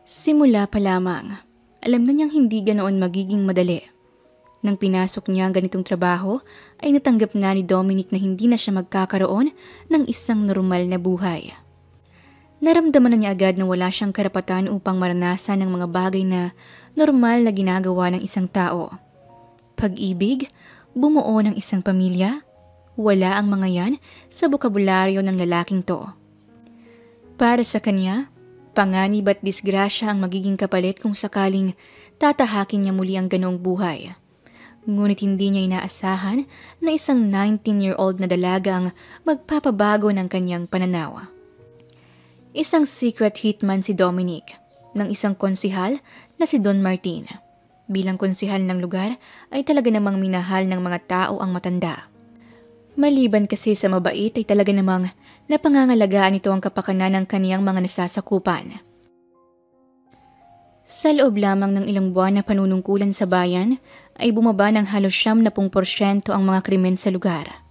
Simula pa lamang, alam na niyang hindi ganoon magiging madali. Nang pinasok niya ang ganitong trabaho, ay natanggap na ni Dominic na hindi na siya magkakaroon ng isang normal na buhay. Naramdaman na niya agad na wala siyang karapatan upang maranasan ng mga bagay na normal na ginagawa ng isang tao. Pag-ibig, bumuo ng isang pamilya, wala ang mga yan sa bokabularyo ng lalaking to. Para sa kanya, panganib at disgrasya ang magiging kapalit kung sakaling tatahakin niya muli ang ganoong buhay. Ngunit hindi niya inaasahan na isang 19-year-old na dalaga ang magpapabago ng kanyang pananaw. Isang secret hitman si Dominic ng isang konsihal na si Don Martin. Bilang konsihal ng lugar ay talaga namang minahal ng mga tao ang matanda. Maliban kasi sa mabait ay talaga namang napangangalagaan ito ang kapakanan ng kaniyang mga nasasakupan. Sa loob lamang ng ilang buwan na panunungkulan sa bayan ay bumaba ng halos 70% ang mga krimen sa lugar.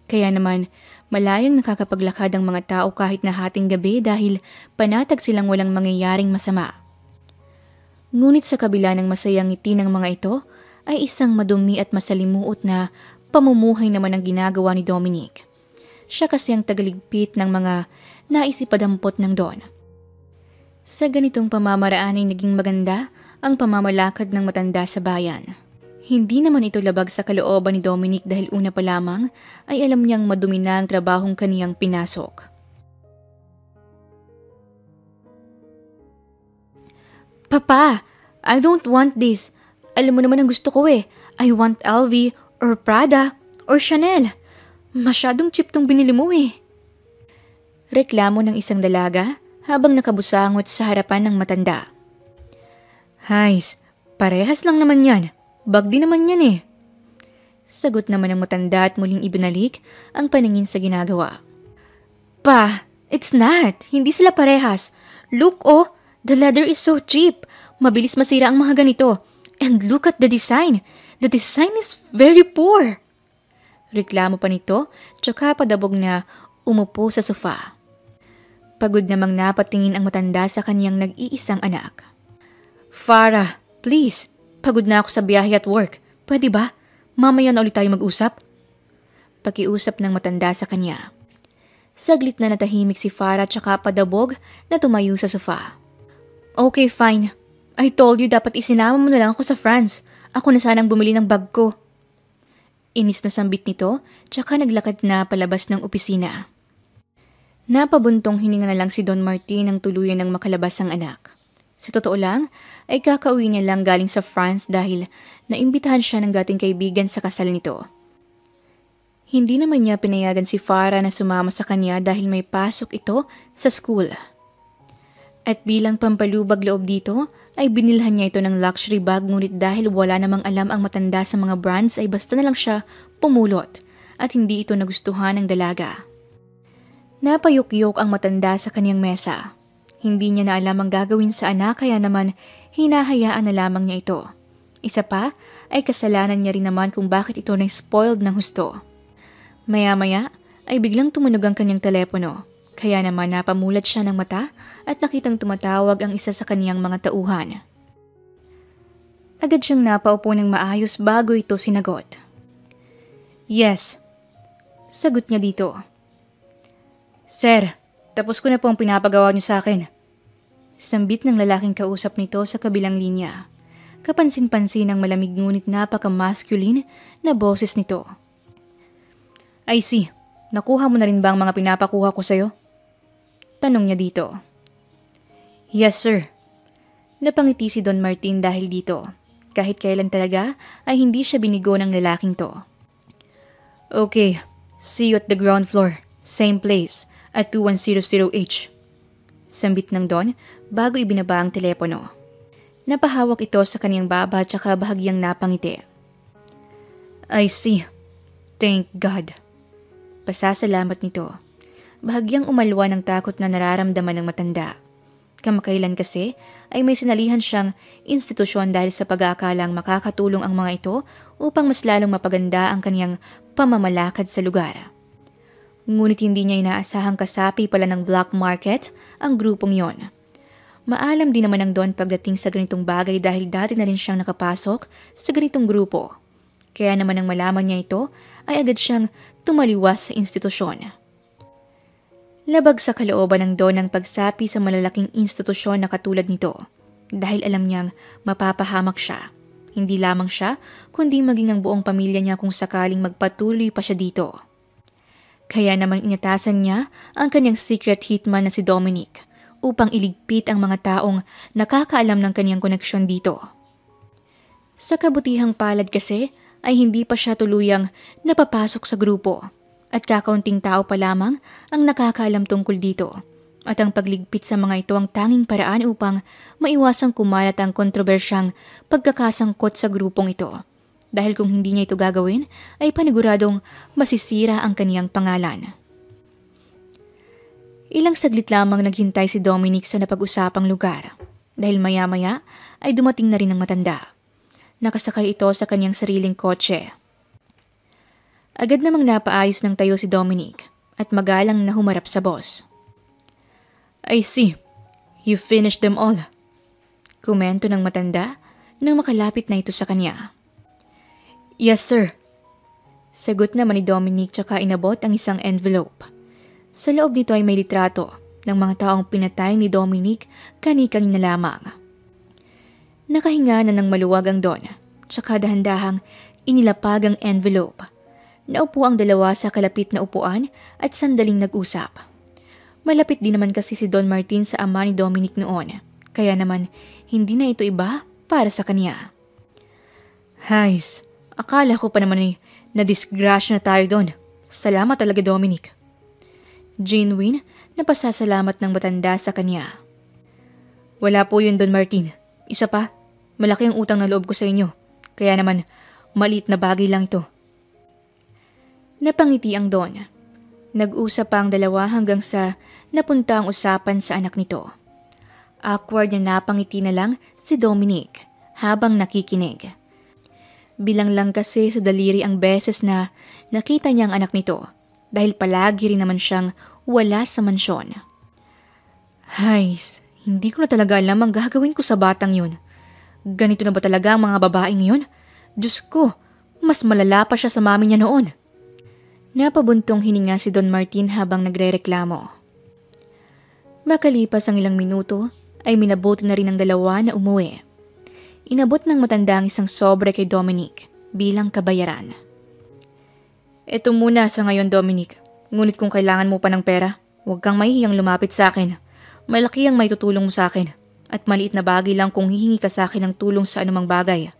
Kaya naman malayong nakakapaglakad ang mga tao kahit na hating gabi dahil panatag silang walang mangyayaring masama. Ngunit sa kabila ng masayang ngiti ng mga ito ay isang madumi at masalimuot na pamumuhay naman ang ginagawa ni Dominic. Siya kasi ang tagaligpit ng mga naisipadampot ng Don. Sa ganitong pamamaraan ay naging maganda ang pamamalakad ng matanda sa bayan. Hindi naman ito labag sa kalooban ni Dominic dahil una pa lamang ay alam niyang madumi na ang trabahong kaniyang pinasok. Papa, I don't want this. Alam mo naman ang gusto ko eh. I want LV or Prada or Chanel. Masyadong cheap tong binili mo eh. Reklamo ng isang dalaga habang nakabusangot sa harapan ng matanda. Hays, parehas lang naman yan. Bag din naman yan eh. Sagot naman ng matanda at muling ibinalik ang paningin sa ginagawa. Pa, it's not. Hindi sila parehas. Look oh, the leather is so cheap. Mabilis masira ang mga ganito. And look at the design. The design is very poor. Reklamo pa nito, tsaka padabog na umupo sa sofa. Pagod namang napatingin ang matanda sa kanyang nag-iisang anak. Farah, please. Pagod na ako sa biyahe at work. Pwede ba? Mamaya na ulit tayo mag-usap. Pakiusap ng matanda sa kanya. Saglit na natahimik si Farah tsaka padabog na tumayo sa sofa. Okay, fine. I told you dapat isinama mo na lang ako sa France. Ako na sanang bumili ng bag ko. Inis na sambit nito, tsaka naglakad na palabas ng opisina. Napabuntong hininga na lang si Don Martin nang tuluyan ng makalabas ang anak. Sa totoo lang, ay kakauwi niya lang galing sa France dahil naimbitahan siya ng dating kaibigan sa kasal nito. Hindi naman niya pinayagan si Farah na sumama sa kanya dahil may pasok ito sa school. At bilang pampalubag loob dito, ay binilhan niya ito ng luxury bag ngunit dahil wala namang alam ang matanda sa mga brands ay basta na lang siya pumulot at hindi ito nagustuhan ng dalaga. Napayukyok ang matanda sa kanyang mesa. Hindi niya na alam ang gagawin sa anak kaya naman hinahayaan na lamang niya ito. Isa pa ay kasalanan niya rin naman kung bakit ito na-spoiled ng husto. Maya-maya ay biglang tumunog ang kanyang telepono. Kaya naman napamulat siya ng mata at nakitang tumatawag ang isa sa kaniyang mga tauhan. Agad siyang napaupo ng maayos bago ito sinagot. Yes. Sagot niya dito. Sir, tapos ko na po ang pinapagawa niyo sa akin. Sambit ng lalaking kausap nito sa kabilang linya. Kapansin-pansin ang malamig ngunit napaka-masculine na boses nito. I see. Nakuha mo na rin ba ang mga pinapakuha ko sa'yo? Tanong niya dito. Yes, sir. Napangiti si Don Martin dahil dito. Kahit kailan talaga ay hindi siya binigo ng lalaking to. Okay, see you at the ground floor. Same place, at 2100H. Sambit ng Don bago ibinaba ang telepono. Napahawak ito sa kaniyang baba at saka bahagyang napangiti. I see. Thank God. Pasasalamat nito. Bahagyang umalwa ng takot na nararamdaman ng matanda. Kamakailan kasi ay may sinalihan siyang institusyon dahil sa pag-aakalang makakatulong ang mga ito upang mas lalong mapaganda ang kaniyang pamamalakad sa lugar. Ngunit hindi niya inaasahang kasapi pala ng black market ang grupong yon. Maalam din naman ang Don pagdating sa ganitong bagay dahil dati na rin siyang nakapasok sa ganitong grupo. Kaya naman nang malaman niya ito, ay agad siyang tumaliwas sa institusyon. Labag sa kalooban ng Don ang pagsapi sa malalaking institusyon na katulad nito dahil alam niyang mapapahamak siya. Hindi lamang siya, kundi maging ang buong pamilya niya kung sakaling magpatuloy pa siya dito. Kaya naman inatasan niya ang kanyang secret hitman na si Dominic upang iligpit ang mga taong nakakaalam ng kanyang koneksyon dito. Sa kabutihang palad kasi ay hindi pa siya tuluyang napapasok sa grupo at kakaunting tao pa lamang ang nakakaalam tungkol dito at ang pagligpit sa mga ito ang tanging paraan upang maiwasang kumalat ang kontrobersyang pagkakasangkot sa grupong ito dahil kung hindi niya ito gagawin ay paniguradong masisira ang kaniyang pangalan. Ilang saglit lamang naghintay si Dominic sa napag-usapang lugar dahil maya-maya ay dumating na rin ang matanda. Nakasakay ito sa kanyang sariling kotse. Agad namang napaayos ng tayo si Dominic at magalang na humarap sa boss. "I see. You finished them all." Komento ng matanda nang makalapit na ito sa kanya. "Yes, sir." Sagot naman ni Dominic tsaka inabot ang isang envelope. Sa loob nito ay may litrato ng mga taong pinatay ni Dominic kani-kanina lamang. Nakahinga na ng maluwag ang Don, tsaka dahan-dahang inilapag ang envelope. Naupo ang dalawa sa kalapit na upuan at sandaling nag-usap. Malapit din naman kasi si Don Martin sa ama ni Dominic noon, kaya naman hindi na ito iba para sa kanya. "Hays, akala ko pa naman ay na-disgrasya na tayo doon. Salamat talaga, Dominic." Genuine na pasasalamat ng matanda sa kanya. "Wala po yun, Don Martin. Isa pa, malaki ang utang na loob ko sa inyo. Kaya naman, maliit na bagay lang ito." Napangiti ang Don. Nag-usap pa ang dalawa hanggang sa napunta ang usapan sa anak nito. Awkward na napangiti na lang si Dominic habang nakikinig. Bilang lang kasi sa daliri ang beses na nakita niya ang anak nito dahil palagi rin naman siyang wala sa mansyon. "Hays, hindi ko na talaga alam ang gagawin ko sa batang yun. Ganito na ba talaga ang mga babaeng yun? Diyos ko, mas malala pa siya sa mami niya noon." Napabuntong hininga si Don Martin habang nagrereklamo. Makalipas ang ilang minuto ay minabuti na rin ang dalawa na umuwi. Inabot ng matanda ang isang sobre kay Dominic bilang kabayaran. "Ito muna sa ngayon, Dominic. Ngunit kung kailangan mo pa ng pera, huwag kang mahihiyang lumapit sa akin. Malaki ang may tutulong mo sa akin at maliit na bagay lang kung hihingi ka sa akin ng tulong sa anumang bagay."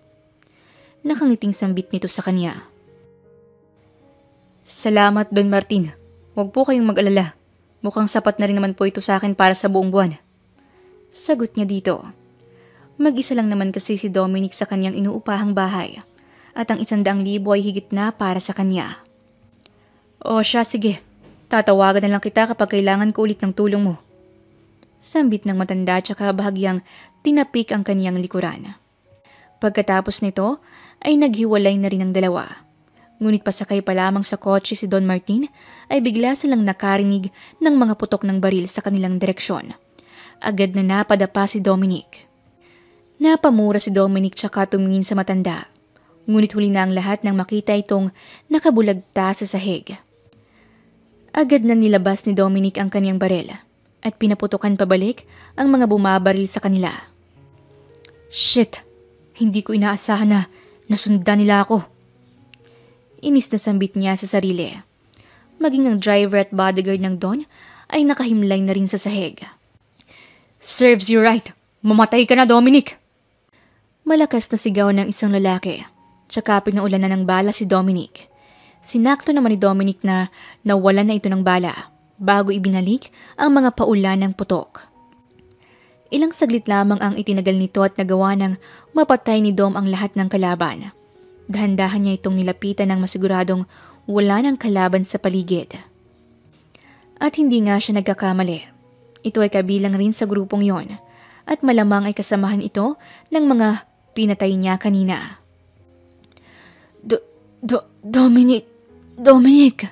Nakangiting sambit nito sa kanya. "Salamat, Don Martin. Huwag po kayong mag-alala. Mukhang sapat na rin naman po ito sa akin para sa buong buwan." Sagot niya dito. Mag-isa lang naman kasi si Dominic sa kanyang inuupahang bahay at ang 100,000 ay higit na para sa kanya. "O siya, sige. Tatawagan na lang kita kapag kailangan ko ulit ng tulong mo." Sambit ng matanda tsaka bahagyang tinapik ang kaniyang likuran. Pagkatapos nito ay naghiwalay na rin ang dalawa. Ngunit pasakay pa lamang sa kotse si Don Martin ay bigla silang nakarinig ng mga putok ng baril sa kanilang direksyon. Agad na napadapa si Dominic. Napamura si Dominic tsaka tumingin sa matanda. Ngunit huli na ang lahat nang makita itong nakabulagta sa sahig. Agad na nilabas ni Dominic ang kanyang baril at pinaputukan pabalik ang mga bumabaril sa kanila. "Shit! Hindi ko inaasahan na nasundan nila ako." Inis na sambit niya sa sarili. Maging ang driver at bodyguard ng Don ay nakahimlay na rin sa sahig. "Serves you right! Mamatay ka na, Dominic!" Malakas na sigaw ng isang lalaki. Tsaka pinaulan na ng bala si Dominic. Sinakto naman ni Dominic na nawalan na ito ng bala bago ibinalik ang mga paulan ng putok. Ilang saglit lamang ang itinagal nito at nagawa ng mapatay ni Dom ang lahat ng kalaban. Dahan-dahan niya itong nilapitan ng masiguradong wala ng kalaban sa paligid. At hindi nga siya nagkakamali. Ito ay kabilang rin sa grupong yon at malamang ay kasamahan ito ng mga pinatay niya kanina. Dominic!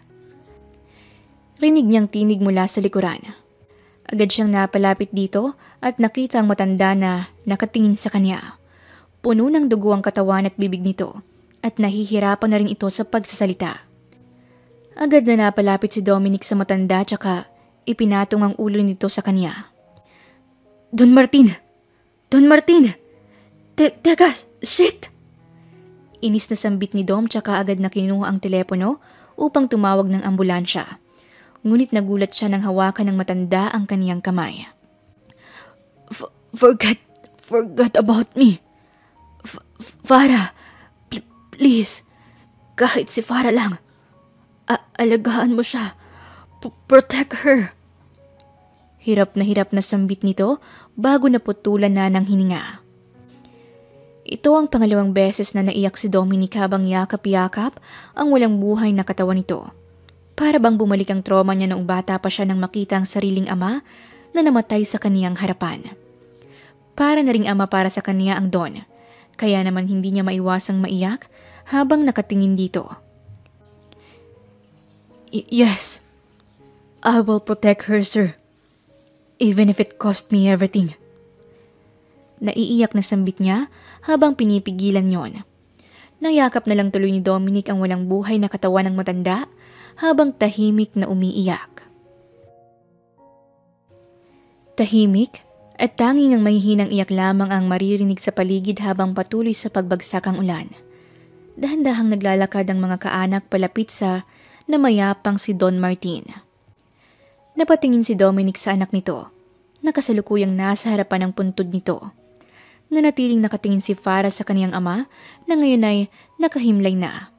Rinig niyang tinig mula sa likuran. Agad siyang napalapit dito at nakita ang matanda na nakatingin sa kanya. Puno ng dugo ang katawan at bibig nito at nahihirapan na rin ito sa pagsasalita. Agad na napalapit si Dominic sa matanda tsaka ipinatong ang ulo nito sa kanya. Don Martin! Don Martin! Teka! Shit! Inis na sambit ni Dom tsaka agad na kinuha ang telepono upang tumawag ng ambulansya. Ngunit nagulat siya nang hawakan ng matanda ang kaniyang kamay. Forget about me. Farah, please. Kahit si Farah lang. Alagaan mo siya. Protect her. Hirap na sambit nito bago naputulan na ng hininga. Ito ang pangalawang beses na naiyak si Dominic habang yakap-yakap ang walang buhay na katawan nito. Para bang bumalik ang trauma niya noong bata pa siya nang makita ang sariling ama na namatay sa kaniyang harapan. Para na ring ama para sa kaniya ang Don, kaya naman hindi niya maiwasang maiyak habang nakatingin dito. Yes, I will protect her, sir. Even if it cost me everything. Naiiyak na sambit niya habang pinipigilan yon. Nayakap na lang tuloy ni Dominic ang walang buhay na katawan ng matanda habang tahimik na umiiyak. Tahimik at tanging ang mahihinang iyak lamang ang maririnig sa paligid habang patuloy sa pagbagsak ang ulan. Dahan-dahang naglalakad ang mga kaanak palapit sa namayapang si Don Martin. Napatingin si Dominic sa anak nito, nakasalukuyang nasa harapan ng puntod nito. Nanatiling nakatingin si Farah sa kaniyang ama na ngayon ay nakahimlay na.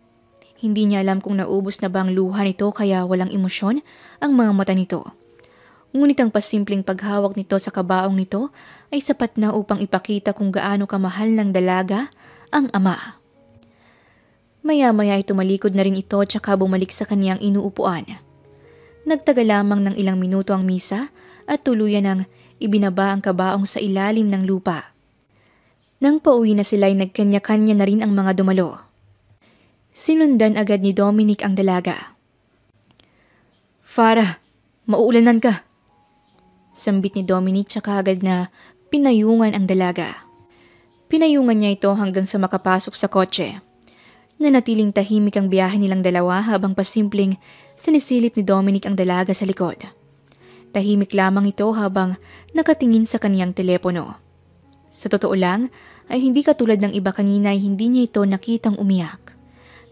Hindi niya alam kung naubos na ba ang luha nito kaya walang emosyon ang mga mata nito. Ngunit ang pasimpleng paghawak nito sa kabaong nito ay sapat na upang ipakita kung gaano kamahal ng dalaga ang ama. Maya-maya ay tumalikod na rin ito tsaka bumalik sa kaniyang inuupuan. Nagtagal lamang ng ilang minuto ang misa at tuluyan ng ibinaba ang kabaong sa ilalim ng lupa. Nang pauwi na sila ay nagkanya-kanya na rin ang mga dumalo. Sinundan agad ni Dominic ang dalaga. Farah, mauulanan ka. Sambit ni Dominic tsaka agad na pinayungan ang dalaga. Pinayungan niya ito hanggang sa makapasok sa kotse. Nanatiling tahimik ang biyahe nilang dalawa habang pasimpleng sinisilip ni Dominic ang dalaga sa likod. Tahimik lamang ito habang nakatingin sa kaniyang telepono. Sa totoo lang ay hindi katulad ng iba kanina ay hindi niya ito nakitang umiyak.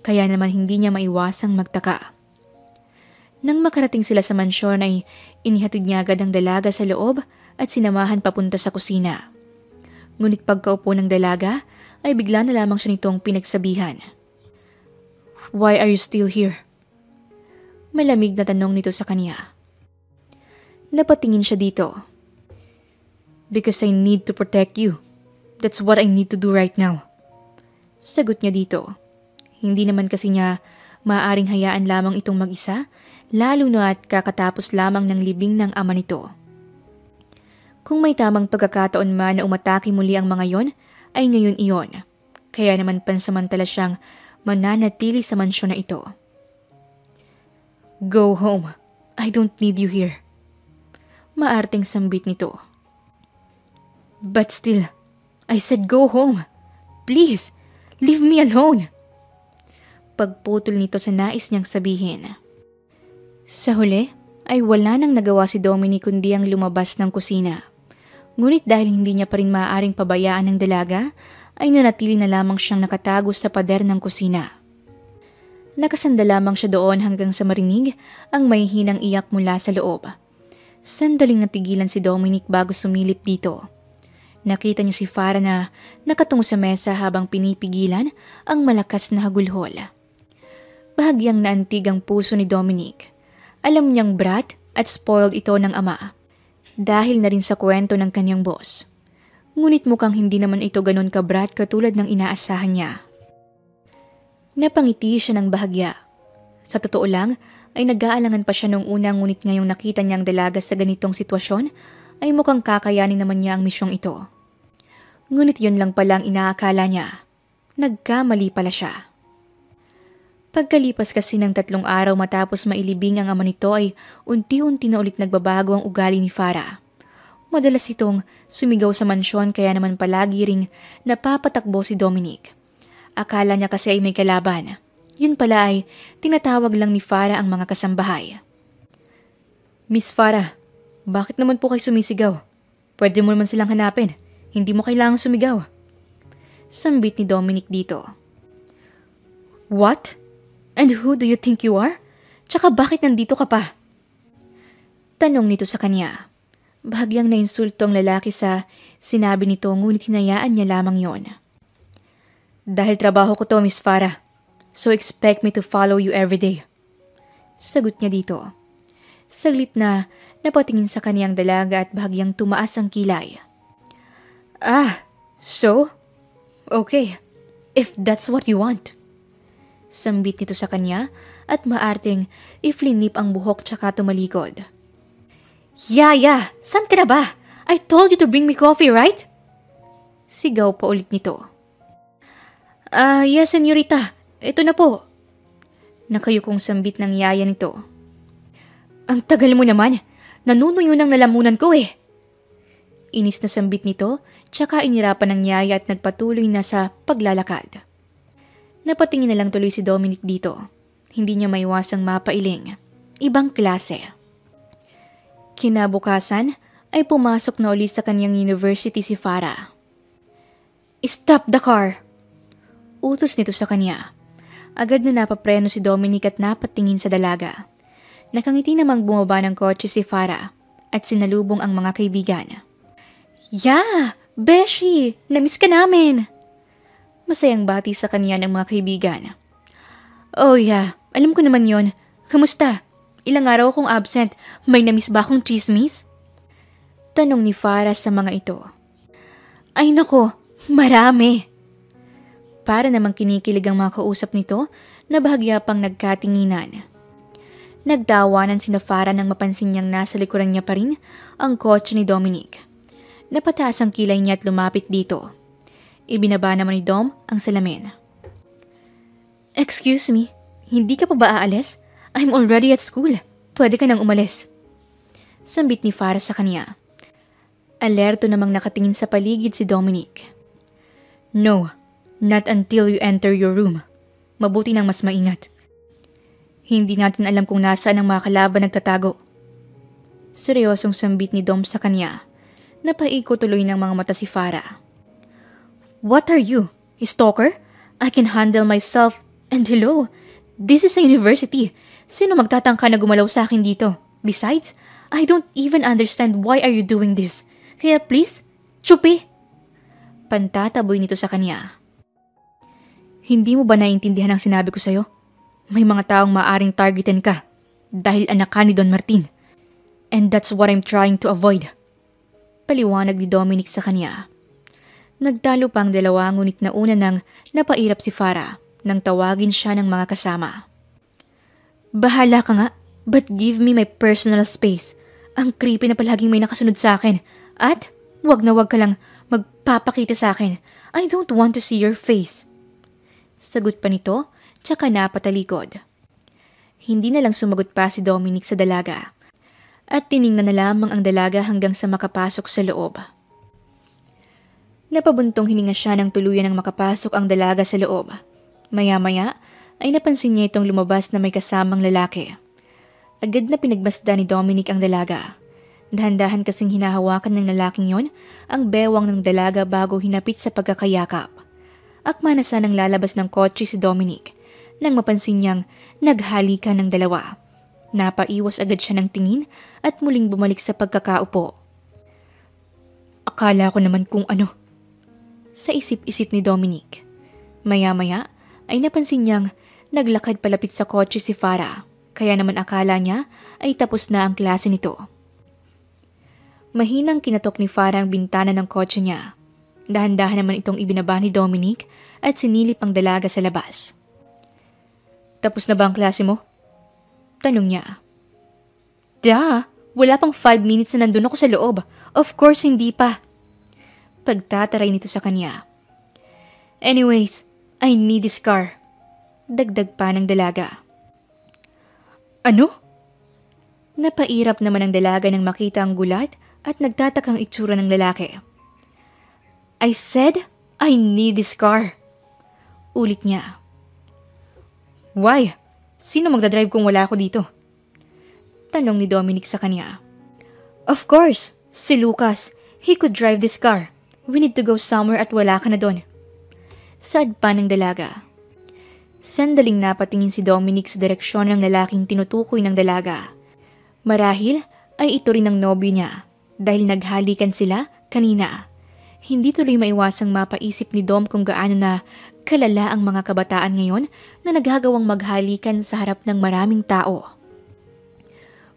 Kaya naman hindi niya maiwasang magtaka. Nang makarating sila sa mansyon ay inihatid niya agad ang dalaga sa loob at sinamahan papunta sa kusina. Ngunit pagkaupo ng dalaga ay bigla na lamang siya nitong pinagsabihan. Why are you still here? Malamig na tanong nito sa kanya. Napatingin siya dito. Because I need to protect you. That's what I need to do right now. Sagot niya dito. Hindi naman kasi niya maaaring hayaan lamang itong mag-isa, lalo na at kakatapos lamang ng libing ng ama nito. Kung may tamang pagkakataon man na umatake muli ang mga yon, ay ngayon iyon. Kaya naman pansamantala siyang mananatili sa mansyon na ito. Go home. I don't need you here. Maarting sambit nito. But still, I said go home. Please, leave me alone. Pagputol nito sa nais niyang sabihin. Sa huli, ay wala nang nagawa si Dominic kundi ang lumabas ng kusina. Ngunit dahil hindi niya pa rin maaaring pabayaan ng dalaga, ay nanatili na lamang siyang nakatago sa pader ng kusina. Nakasanda lamang siya doon hanggang sa marinig ang mahihinang iyak mula sa loob. Sandaling natigilan si Dominic bago sumilip dito. Nakita niya si Farah na nakatungo sa mesa habang pinipigilan ang malakas na hagulhol. Bahagyang naantig ang puso ni Dominic. Alam niyang brat at spoiled ito ng ama. Dahil na rin sa kwento ng kanyang boss. Ngunit mukhang hindi naman ito ganon kabrat katulad ng inaasahan niya. Napangiti siya ng bahagya. Sa totoo lang, ay nag-aalangan pa siya nung una ngunit ngayong nakita niyang dalaga sa ganitong sitwasyon, ay mukhang kakayanin naman niya ang misyong ito. Ngunit yun lang pala ang inaakala niya. Nagkamali pala siya. Pagkalipas kasi ng 3 araw matapos mailibing ang ama nito ay unti-unti na ulit nagbabago ang ugali ni Farah. Madalas itong sumigaw sa mansyon kaya naman palagi ring napapatakbo si Dominic. Akala niya kasi ay may kalaban. Yun pala ay tinatawag lang ni Farah ang mga kasambahay. Miss Farah, bakit naman po kayo sumisigaw? Pwede mo naman silang hanapin. Hindi mo kailangang sumigaw. Sambit ni Dominic dito. What? And who do you think you are? Tsaka bakit nandito ka pa? Tanong nito sa kanya. Bahagyang nainsulto ang lalaki sa sinabi nito ngunit hinayaan niya lamang yon. Dahil trabaho ko to, Miss Farah. So expect me to follow you every day. Sagot niya dito. Saglit na napatingin sa kaniyang dalaga at bahagyang tumaas ang kilay. Ah, so? Okay, if that's what you want. Sambit nito sa kanya at maarting iflinip ang buhok tsaka tumalikod. Yeah, saan ka na ba? I told you to bring me coffee, right? Sigaw pa ulit nito. Yes, senyorita. Ito na po. Nakayukong sambit ng yaya nito. Ang tagal mo naman. Nanunuyo ng lalamunan ko eh. Inis na sambit nito, tsaka inirapan ng yaya at nagpatuloy na sa paglalakad. Napatingin na lang tuloy si Dominic dito. Hindi niya maiwasang mapailing. Ibang klase. Kinabukasan ay pumasok na ulit sa kanyang university si Farah. Stop the car! Utos nito sa kanya. Agad na napapreno si Dominic at napatingin sa dalaga. Nakangiti namang bumaba ng kotse si Farah at sinalubong ang mga kaibigan. Yeah! Beshi! Namiss ka namin! Masayang bati sa kanya ng mga kaibigan. Oh yeah, alam ko naman yon. Kamusta? Ilang araw akong absent. May namiss ba akong chismis? Tanong ni Farah sa mga ito. Ay nako, marami. Para namang kinikilig ang mga kausap nito na bahagya pang nagkatinginan. Nagtawanan sina Farah nang mapansin niyang nasa likuran niya pa rin ang kotse ni Dominic. Napataas ang kilay niya at lumapit dito. Ibinaba naman ni Dom ang salamin. Excuse me, hindi ka pa ba aalis? I'm already at school. Pwede ka nang umalis. Sambit ni Farah sa kanya. Alerto namang nakatingin sa paligid si Dominic. No, not until you enter your room. Mabuti nang mas maingat. Hindi natin alam kung nasaan ang mga kalaban nagtatago. Seryosong sambit ni Dom sa kanya. Napaiko tuloy ng mga mata si Farah. What are you? Stalker? I can handle myself. And hello, this is a university. Sino magtatangka na gumalaw sa akin dito? Besides, I don't even understand why are you doing this. Kaya please, tsupi. Pantataboy nito sa kanya. Hindi mo ba naiintindihan ang sinabi ko sa'yo? May mga taong maaring targetin ka dahil anak ka ni Don Martin. And that's what I'm trying to avoid. Paliwanag ni Dominic sa kanya. Nagtalo pa ang dalawa ngunit nauna nang napairap si Farah nang tawagin siya ng mga kasama. Bahala ka nga, but give me my personal space. Ang creepy na palaging may nakasunod sa akin. At wag na wag ka lang magpapakita sa akin. I don't want to see your face. Sagot pa nito, tsaka napatalikod. Hindi na lang sumagot pa si Dominic sa dalaga. At tiningnan na lamang ang dalaga hanggang sa makapasok sa loob. Napabuntong hininga siya nang tuluyan ng makapasok ang dalaga sa loob. Maya-maya ay napansin niya itong lumabas na may kasamang lalaki. Agad na pinagbasda ni Dominic ang dalaga. Dahan-dahan kasing hinahawakan ng lalaking yon ang bewang ng dalaga bago hinapit sa pagkakayakap. Akma na sanang lalabas ng kotse si Dominic nang mapansin niyang naghalikan ng dalawa. Napaiwas agad siya ng tingin at muling bumalik sa pagkakaupo. Akala ko naman kung ano. Sa isip-isip ni Dominic. Maya-maya ay napansin niyang naglakad palapit sa kotse si Farah, kaya naman akala niya ay tapos na ang klase nito. Mahinang kinatok ni Farah ang bintana ng kotse niya. Dahan-dahan naman itong ibinaba ni Dominic at sinilip ang dalaga sa labas. Tapos na ba ang klase mo? Tanong niya. Wala pang 5 minutes na nandun ako sa loob. Of course hindi pa. Pagtataray nito sa kanya. Anyways, I need this car. Dagdag pa ng dalaga. Ano? Napairap naman ang dalaga nang makita ang gulat at nagtatakang itsura ng lalaki. I said, I need this car. Ulit niya. Why? Sino magdadrive kung wala ako dito? Tanong ni Dominic sa kanya. Of course, si Lucas. He could drive this car. We need to go somewhere at wala ka na doon. Sad pa ng dalaga. Sandaling napatingin si Dominic sa direksyon ng lalaking tinutukoy ng dalaga. Marahil ay ito rin ang nobyo niya dahil naghalikan sila kanina. Hindi tuloy maiwasang mapaisip ni Dom kung gaano na kalala ang mga kabataan ngayon na naghagawang maghalikan sa harap ng maraming tao.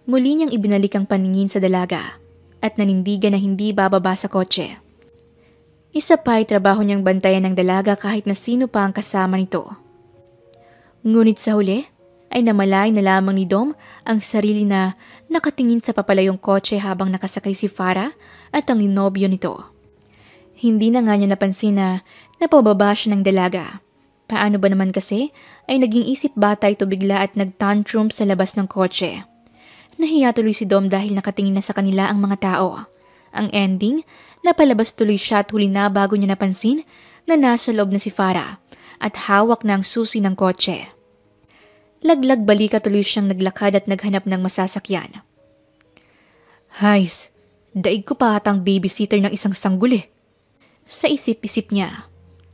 Muli niyang ibinalik ang paningin sa dalaga at nanindigan na hindi bababa sa kotse. Isa pa ay trabaho niyang bantayan ng dalaga kahit na sino pa ang kasama nito. Ngunit sa huli ay namalay na lamang ni Dom ang sarili na nakatingin sa papalayong kotse habang nakasakay si Farah at ang nobyo nito. Hindi na nga niya napansin na napababa siya ng dalaga. Paano ba naman kasi ay naging isip bata ito bigla at nagtantrum sa labas ng kotse. Nahiya tuloy si Dom dahil nakatingin na sa kanila ang mga tao. Ang ending, napalabas tuloy siya at huli na bago niya napansin na nasa loob na si Farah at hawak na ang susi ng kotse. Laglag balika tuloy siyang naglakad at naghanap ng masasakyan. Hays, daig ko pa atang babysitter ng isang sanggol eh. Sa isip-isip niya,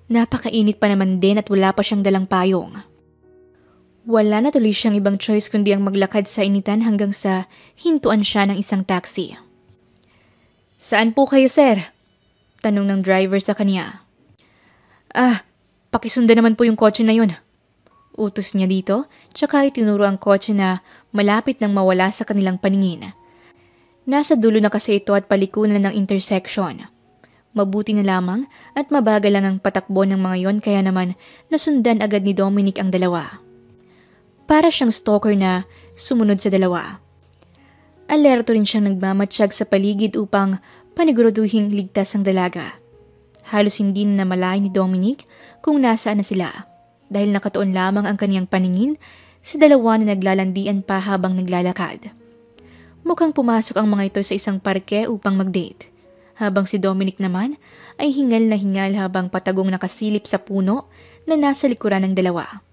napakainit pa naman din at wala pa siyang dalang payong. Wala na tuloy siyang ibang choice kundi ang maglakad sa initan hanggang sa hintuan siya ng isang taxi. Saan po kayo, sir? Tanong ng driver sa kanya. Pakisundan naman po yung kotse na yun. Utos niya dito, tsaka itinuro ang kotse na malapit nang mawala sa kanilang paningin. Nasa dulo na kasi ito at palikunan ng intersection. Mabuti na lamang at mabagal lang ang patakbo ng mga yon kaya naman nasundan agad ni Dominic ang dalawa. Para siyang stalker na sumunod sa dalawa. Alerto rin siyang nagmamatsyag sa paligid upang paniguraduhing ligtas ang dalaga. Halos hindi na namalay ni Dominic kung nasaan na sila dahil nakatuon lamang ang kaniyang paningin sa dalawa na naglalandian pa habang naglalakad. Mukhang pumasok ang mga ito sa isang parke upang mag-date. Habang si Dominic naman ay hingal na hingal habang patagong nakasilip sa puno na nasa likuran ng dalawa.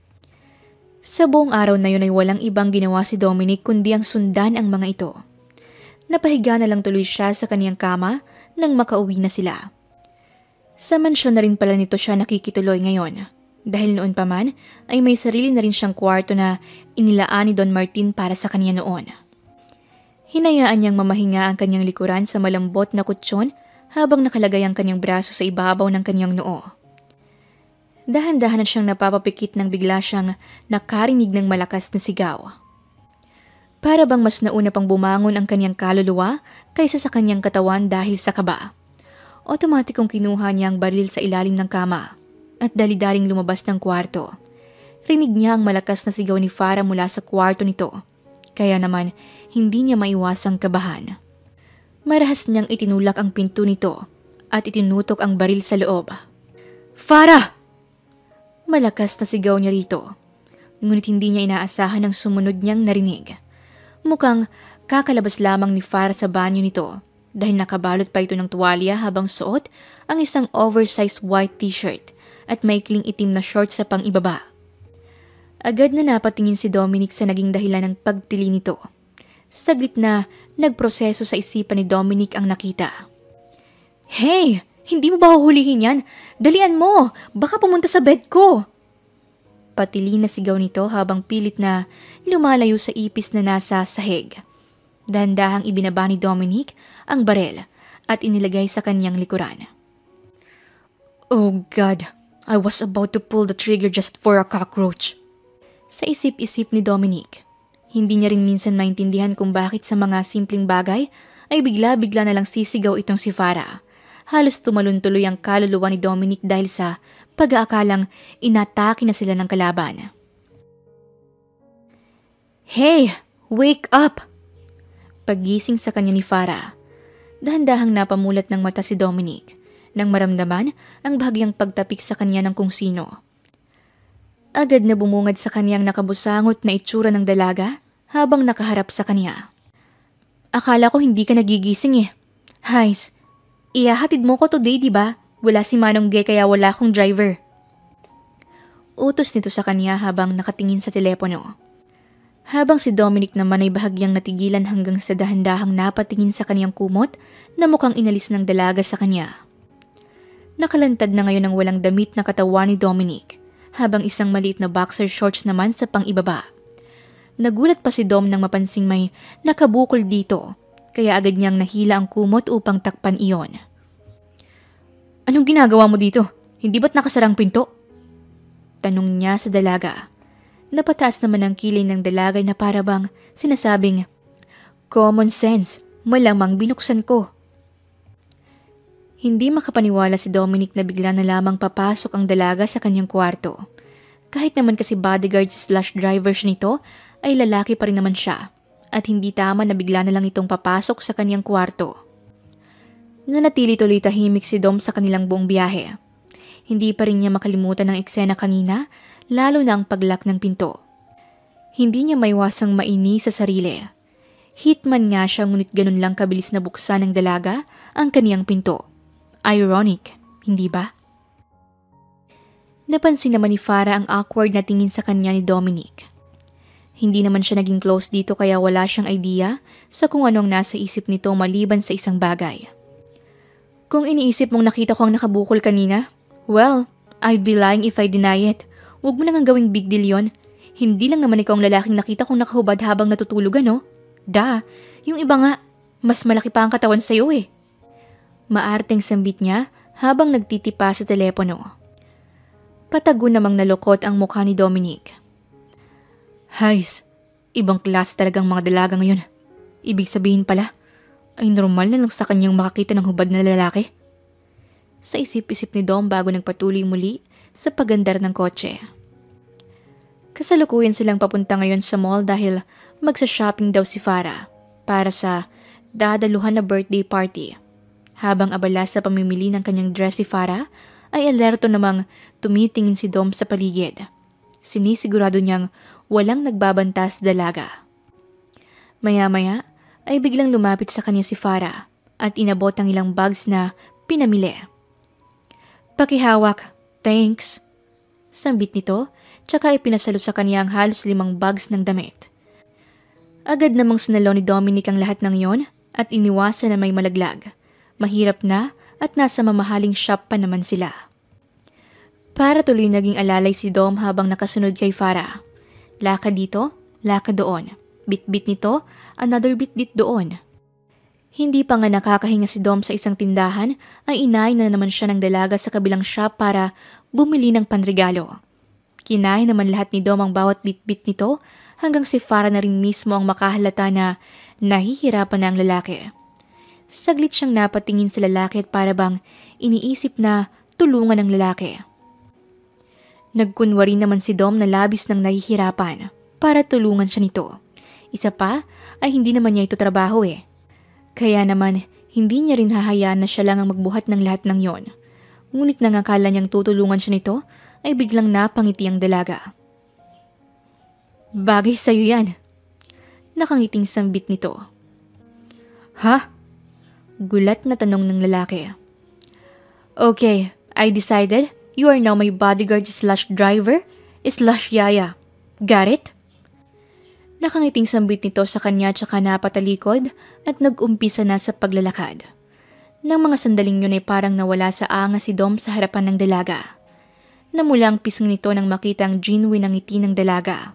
Sa buong araw na yun ay walang ibang ginawa si Dominic kundi ang sundan ang mga ito. Napahiga na lang tuloy siya sa kaniyang kama nang makauwi na sila. Sa mansyon na rin pala nito siya nakikituloy ngayon dahil noon pa man ay may sarili na rin siyang kwarto na inilaan ni Don Martin para sa kanya noon. Hinayaan niyang mamahinga ang kanyang likuran sa malambot na kutsyon habang nakalagay ang kanyang braso sa ibabaw ng kanyang noo. Dahan-dahan na siyang napapapikit nang bigla siyang nakarinig ng malakas na sigaw. Para bang mas nauna pang bumangon ang kanyang kaluluwa kaysa sa kanyang katawan dahil sa kaba. Otomatikong kinuha niya ang baril sa ilalim ng kama at dali-daling lumabas ng kwarto. Rinig niya ang malakas na sigaw ni Farah mula sa kwarto nito. Kaya naman, hindi niya maiwasang kabahan. Marahas niyang itinulak ang pinto nito at itinutok ang baril sa loob. Farah! Malakas na sigaw niya rito. Ngunit hindi niya inaasahan ang sumunod niyang narinig. Mukhang kakalabas lamang ni Farah sa banyo nito dahil nakabalot pa ito ng tuwalya habang suot ang isang oversized white t-shirt at maikling itim na shorts sa pang-ibaba. Agad na napatingin si Dominic sa naging dahilan ng pagtili nito. Saglit na nagproseso sa isipan ni Dominic ang nakita. Hey! Hindi mo ba huhulihin yan? Dalian mo! Baka pumunta sa bed ko! Patili na sigaw nito habang pilit na lumalayo sa ipis na nasa sahig. Dahan-dahang ibinaba ni Dominic ang barel at inilagay sa kanyang likuran. Oh God! I was about to pull the trigger just for a cockroach. Sa isip-isip ni Dominic, hindi niya rin minsan maintindihan kung bakit sa mga simpleng bagay ay bigla-bigla na lang sisigaw itong si Farah. Halos tumalon tuloy ang kaluluwa ni Dominic dahil sa pag-aakalang inatake na sila ng kalaban. Hey! Wake up! Paggising sa kanya ni Farah, dahan-dahang napamulat ng mata si Dominic nang maramdaman ang bahagyang pagtapik sa kanya ng kung sino. Agad na bumungad sa kanyang nakabusangot na itsura ng dalaga habang nakaharap sa kanya. Akala ko hindi ka nagigising eh. Hais, ihahatid mo ko today, di ba? Wala si Manong Ge kaya wala akong driver. Utos nito sa kanya habang nakatingin sa telepono. Habang si Dominic naman ay bahagyang natigilan hanggang sa dahan-dahang napatingin sa kanyang kumot na mukhang inalis ng dalaga sa kanya. Nakalantad na ngayon ang walang damit na katawan ni Dominic, habang isang maliit na boxer shorts naman sa pang-ibaba. Nagulat pa si Dom nang mapansing may nakabukol dito, kaya agad niyang nahila ang kumot upang takpan iyon. Anong ginagawa mo dito? Hindi ba't nakasarang pinto? Tanong niya sa dalaga. Napataas naman ang kilay ng dalaga na parabang sinasabing, common sense, malamang binuksan ko. Hindi makapaniwala si Dominic na bigla na lamang papasok ang dalaga sa kanyang kwarto. Kahit naman kasi bodyguard/driver siya nito, ay lalaki pa rin naman siya at hindi tama na bigla na lang itong papasok sa kanyang kwarto. Nanatili tuloy tahimik si Dom sa kanilang buong biyahe. Hindi pa rin niya makalimutan ang eksena kanina, lalo na ang paglock ng pinto. Hindi niya maiwasang maini sa sarili. Hitman nga siya ngunit ganun lang kabilis na buksan ng dalaga ang kaniyang pinto. Ironic, hindi ba? Napansin naman ni Farah ang awkward na tingin sa kanya ni Dominic. Hindi naman siya naging close dito kaya wala siyang idea sa kung anong nasa isip nito maliban sa isang bagay. Kung iniisip mong nakita ko ang nakabukol kanina, well, I'd be lying if I deny it. Huwag mo nang gawing big deal yon. Hindi lang naman ikaw ang lalaking nakita kong nakahubad habang natutulog no? Yung iba nga, mas malaki pa ang katawan sa'yo eh. Maarteng sambit niya habang nagtitipa sa telepono. Patago namang nalukot ang mukha ni Dominic. Hais, ibang klase talagang mga dalaga ngayon. Ibig sabihin pala, ay normal na lang sa kanyang makakita ng hubad na lalaki. Sa isip-isip ni Dom bago nagpatuloy muli sa pagandar ng kotse. Kasalukuyan silang papunta ngayon sa mall dahil magsa-shopping daw si Farah para sa dadaluhan na birthday party. Habang abala sa pamimili ng kanyang dress si Farah, ay alerto namang tumitingin si Dom sa paligid. Sinisigurado niyang walang nagbabanta sa dalaga. Maya-maya ay biglang lumapit sa kanya si Farah at inabot ang ilang bags na pinamili. Pakihawak, thanks. Sambit nito, tsaka ipinasalo sa kanya ang halos 5 bags ng damit. Agad namang sinalo ni Dominic ang lahat ng yon at iniwasan na may malaglag. Mahirap na at nasa mamahaling shop pa naman sila. Para tuloy naging alalay si Dom habang nakasunod kay Farah. Lakad dito, lakad doon. Bit-bit nito, another bit-bit doon. Hindi pa nga nakakahinga si Dom sa isang tindahan ay inaay na naman siya ng dalaga sa kabilang shop para bumili ng panregalo. Kinain naman lahat ni Dom ang bawat bit-bit nito hanggang si Farah na rin mismo ang makahalata na nahihirapan na ang lalaki. Saglit siyang napatingin sa lalaki at para bang iniisip na tulungan ng lalaki. Nagkunwari naman si Dom na labis ng nahihirapan para tulungan siya nito. Isa pa ay hindi naman niya ito trabaho eh. Kaya naman hindi niya rin hahayaan na siya lang ang magbuhat ng lahat ng yon. Ngunit nang akala niyang tutulungan siya nito ay biglang napangiti ang dalaga. Bagay sa'yo yan. Nakangiting sambit nito. Ha? Gulat na tanong ng lalaki. Okay, I decided you are now my bodyguard/driver/yaya. Got it? Nakangiting sambit nito sa kanya tsaka napatalikod at nag-umpisa na sa paglalakad. Nang mga sandaling yun ay parang nawala sa angas si Dom sa harapan ng dalaga. Namula ang pisngi nito nang makita ang genuine ng ngiti ng dalaga.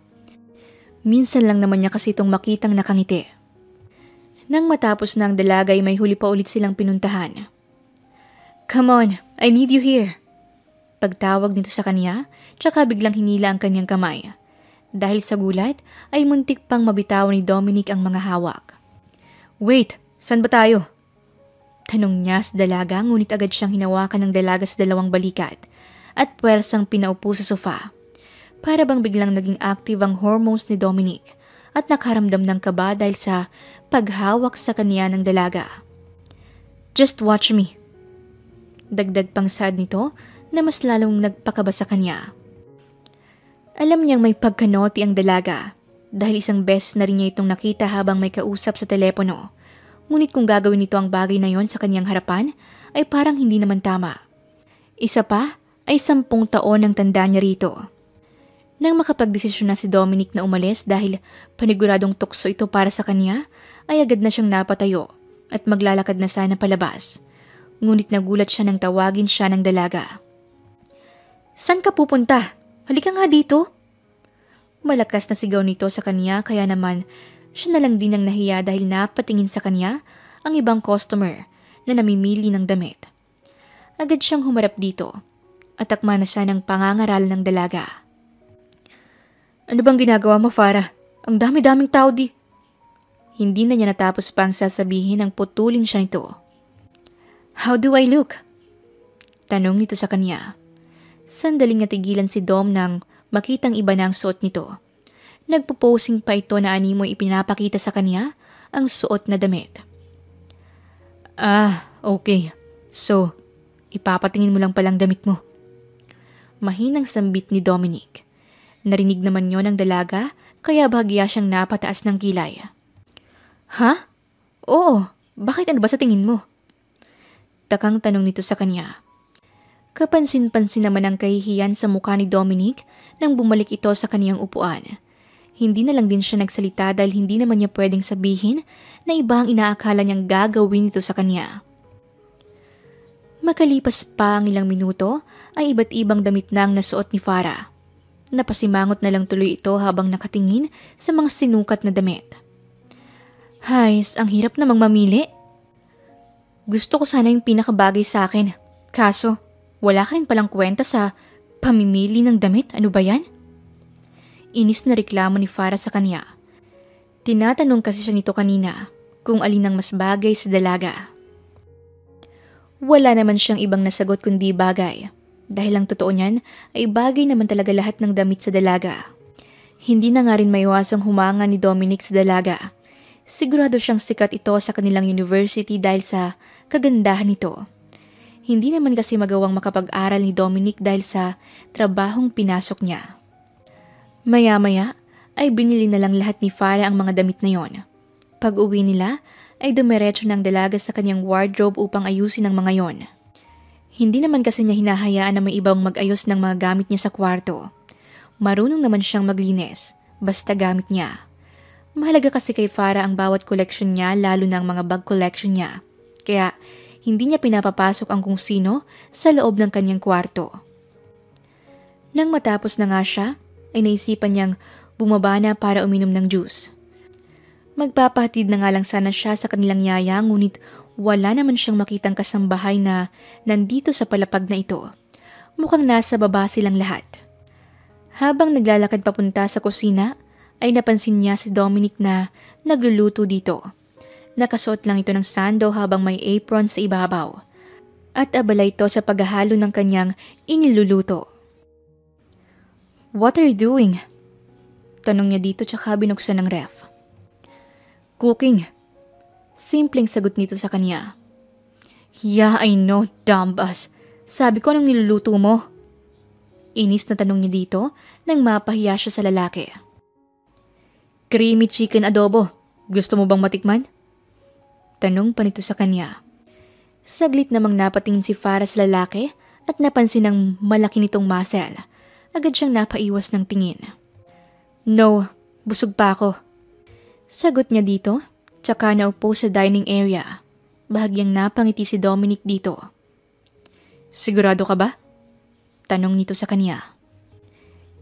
Minsan lang naman niya kasi itong makitang nakangiti. Nang matapos na ang dalaga ay may huli pa ulit silang pinuntahan. Come on, I need you here. Pagtawag nito sa kanya, tsaka biglang hinila ang kanyang kamay. Dahil sa gulat, ay muntik pang mabitawan ni Dominic ang mga hawak. Wait, saan ba tayo? Tanong niya sa dalaga ngunit agad siyang hinawakan ng dalaga sa dalawang balikat at puwersang pinaupo sa sofa. Para bang biglang naging active ang hormones ni Dominic at nakaramdam ng kaba dahil sa paghawak sa kanya ng dalaga. Just watch me. Dagdag pang sad nito na mas lalong nagpakaba sa kanya. Alam niyang may pagkanoti ang dalaga dahil isang beses na rin niya itong nakita habang may kausap sa telepono. Ngunit kung gagawin nito ang bagay na yon sa kanyang harapan ay parang hindi naman tama. Isa pa ay 10 taon ang tanda niya rito. Nang makapagdesisyon na si Dominic na umalis dahil paniguradong tukso ito para sa kanya, ay agad na siyang napatayo at maglalakad na sana palabas. Ngunit nagulat siya nang tawagin siya ng dalaga. "Saan ka pupunta? Halika nga dito." Malakas na sigaw nito sa kanya kaya naman siya na lang din ang nahiya dahil napatingin sa kanya ang ibang customer na namimili ng damit. Agad siyang humarap dito at akma na siya ng pangangaral ng dalaga. "Ano bang ginagawa mo, Farah? Ang dami-daming tao di." Hindi na niya natapos pa ang sasabihin nang putulin siya nito. "How do I look?" Tanong nito sa kanya. Sandaling natigilan si Dom nang makitang iba na ang suot nito. Nagpo-posing pa ito na animoy ipinapakita sa kanya ang suot na damit. Okay. So, ipapatingin mo lang palang damit mo." Mahinang sambit ni Dominic. Narinig naman yon ng dalaga kaya bahagya siyang napataas ng kilay. "Ha? Oo, bakit ano ba sa tingin mo?" Takang tanong nito sa kanya. Kapansin-pansin naman ang kahihiyan sa mukha ni Dominic nang bumalik ito sa kaniyang upuan. Hindi na lang din siya nagsalita dahil hindi naman niya pwedeng sabihin na iba ang inaakala niyang gagawin nito sa kanya. Makalipas pa ang ilang minuto ay iba't ibang damit na ang nasuot ni Farah. Napasimangot na lang tuloy ito habang nakatingin sa mga sinukat na damit. Hays, ang hirap namang mamili. Gusto ko sana yung pinakabagay sa akin. Kaso, wala ka rin palang kwenta sa pamimili ng damit. Ano ba yan? Inis na reklamo ni Farah sa kanya. Tinatanong kasi siya nito kanina kung alin ang mas bagay sa dalaga. Wala naman siyang ibang nasagot kundi bagay. Dahil ang totoo niyan ay bagay naman talaga lahat ng damit sa dalaga. Hindi na nga rin maiwasang humanga ni Dominic sa dalaga. Sigurado siyang sikat ito sa kanilang university dahil sa kagandahan nito. Hindi naman kasi magawang makapag-aral ni Dominic dahil sa trabahong pinasok niya. Maya-maya ay binili na lang lahat ni Farah ang mga damit na yon. Pag-uwi nila ay dumiretso ng dalaga sa kanyang wardrobe upang ayusin ang mga yon. Hindi naman kasi niya hinahayaan na may ibang mag-ayos ng mga gamit niya sa kwarto. Marunong naman siyang maglinis, basta gamit niya. Mahalaga kasi kay Farah ang bawat collection niya lalo na ang mga bag collection niya. Kaya hindi niya pinapapasok ang kung sino sa loob ng kanyang kwarto. Nang matapos na nga siya, ay naisipan niyang bumaba na para uminom ng juice. Magpapahatid na nga lang sana siya sa kanilang yaya ngunit wala naman siyang makitang kasambahay na nandito sa palapag na ito. Mukhang nasa baba silang lahat. Habang naglalakad papunta sa kusina, ay napansin niya si Dominic na nagluluto dito. Nakasuot lang ito ng sando habang may apron sa ibabaw. At abala ito sa paghahalo ng kanyang iniluluto. "What are you doing?" Tanong niya dito tsaka binuksan ng ref. "Cooking." Simpleng sagot nito sa kanya. "Yeah, I know, dumbass. Sabi ko anong niluluto mo?" Inis na tanong niya dito nang mapahiya siya sa lalaki. "Creamy chicken adobo. Gusto mo bang matikman?" Tanong pa nito sa kanya. Saglit namang napatingin si Farah sa lalaki at napansin ang malaki nitong muscle. Agad siyang napaiwas ng tingin. "No, busog pa ako." Sagot niya dito, tsaka naupo sa dining area. Bahagyang napangiti si Dominic dito. "Sigurado ka ba?" Tanong nito sa kanya.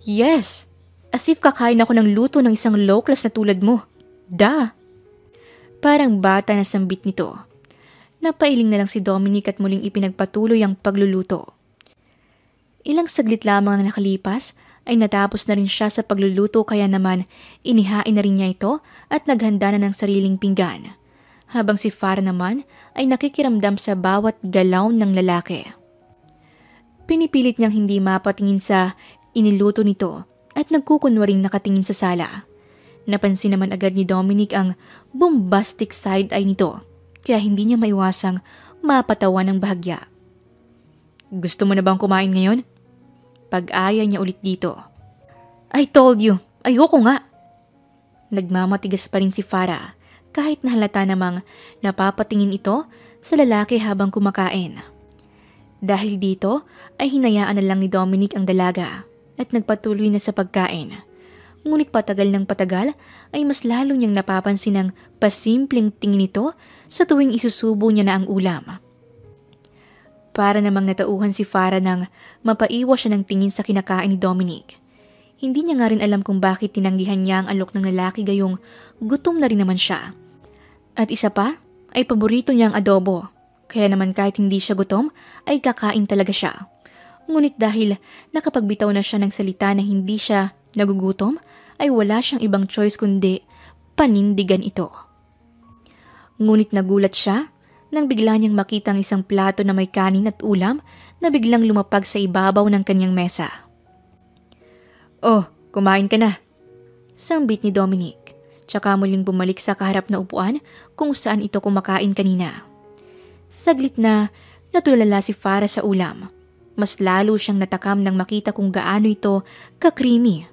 "Yes, as if kakain ako ng luto ng isang low class na tulad mo. Da!" Parang bata na sambit nito. Napailing na lang si Dominic at muling ipinagpatuloy ang pagluluto. Ilang saglit lamang ang nakalipas ay natapos na rin siya sa pagluluto kaya naman inihain na rin niya ito at naghanda na ng sariling pinggan. Habang si Farah naman ay nakikiramdam sa bawat galaw ng lalaki. Pinipilit niyang hindi mapatingin sa iniluto nito at nagkukunwaring nakatingin sa sala. Napansin naman agad ni Dominic ang bombastic side eye nito, kaya hindi niya maiwasang mapatawa ng bahagya. "Gusto mo na bang kumain ngayon?" Pag-aya niya ulit dito. I told you, ayoko nga. Nagmamatigas pa rin si Farah kahit nahalata namang napapatingin ito sa lalaki habang kumakain. Dahil dito ay hinayaan na lang ni Dominic ang dalaga at nagpatuloy na sa pagkain. Ngunit patagal ng patagal ay mas lalo niyang napapansin ang pasimpleng tingin nito sa tuwing isusubo niya na ang ulam. Para namang natauhan si Farah nang mapaiwas siya ng tingin sa kinakain ni Dominic. Hindi niya nga rin alam kung bakit tinanggihan niya ang alok ng lalaki gayong gutom na rin naman siya. At isa pa ay paborito niya ang adobo. Kaya naman kahit hindi siya gutom ay kakain talaga siya. Ngunit dahil nakapagbitaw na siya ng salita na hindi siya nagugutom ay wala siyang ibang choice kundi panindigan ito. Ngunit nagulat siya nang bigla niyang makita ang isang plato na may kanin at ulam na biglang lumapag sa ibabaw ng kanyang mesa. "Oh, kumain ka na," sambit ni Dominic, tsaka muling bumalik sa kaharap na upuan kung saan ito kumakain kanina. Saglit na natulala si Farah sa ulam. Mas lalo siyang natakam nang makita kung gaano ito ka-creamy.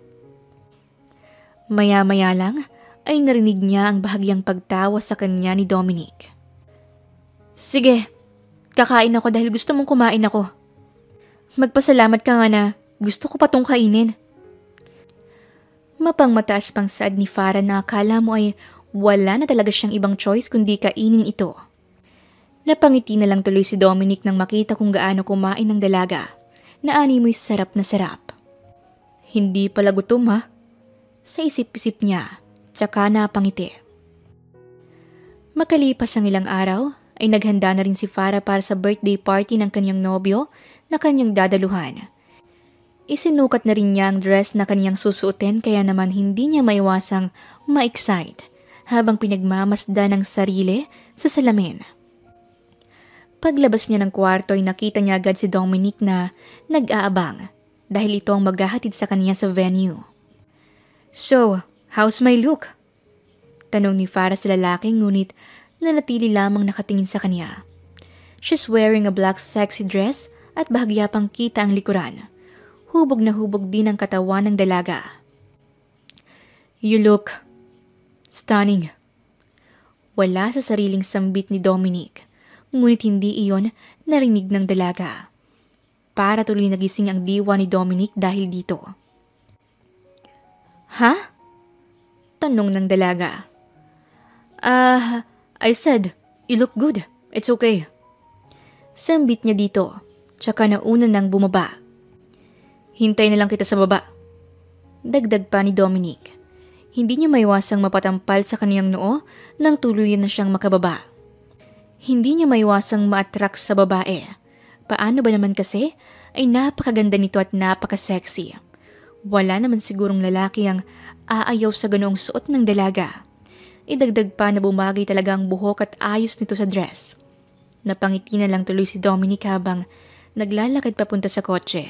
Maya-maya lang ay narinig niya ang bahagyang pagtawa sa kanya ni Dominic. "Sige, kakain ako dahil gusto mong kumain ako. Magpasalamat ka nga na gusto ko pa tong kainin." Mapangmataas pang saad ni Farah na akala mo ay wala na talaga siyang ibang choice kundi kainin ito. Napangiti na lang tuloy si Dominic nang makita kung gaano kumain ng dalaga. Naanimoy sarap na sarap. Hindi pala gutom ha? Sa isip-isip niya, tsaka napangiti. Makalipas ang ilang araw, ay naghanda na rin si Farah para sa birthday party ng kanyang nobyo na kanyang dadaluhan. Isinukat na rin niya ang dress na kanyang susuotin kaya naman hindi niya maiwasang ma-excite habang pinagmamasda ng sarili sa salamin. Paglabas niya ng kwarto ay nakita niya agad si Dominic na nag-aabang dahil ito ang maghahatid sa kanya sa venue. "So, how's my look?" Tanong ni Farah sa lalaki ngunit nanatili lamang nakatingin sa kanya. She's wearing a black sexy dress at bahagya pang kita ang likuran. Hubog na hubog din ang katawan ng dalaga. "You look stunning." Wala sa sariling sambit ni Dominic, ngunit hindi iyon narinig ng dalaga. Para tuloy nagising ang diwa ni Dominic dahil dito. "Ha?" Tanong ng dalaga. I said, you look good. It's okay." Sambit niya dito, tsaka nauna nang bumaba. "Hintay na lang kita sa baba." Dagdag pa ni Dominic. Hindi niya maiwasang mapatampal sa kaniyang noo nang tuluyan na siyang makababa. Hindi niya maiwasang ma-attract sa babae. Paano ba naman kasi ay napakaganda nito at napaka-sexy. Wala naman sigurong lalaki ang aayaw sa ganoong suot ng dalaga. Idagdag pa na bumagay talaga ang buhok at ayos nito sa dress. Napangiti na lang tuloy si Dominic habang naglalakad papunta sa kotse.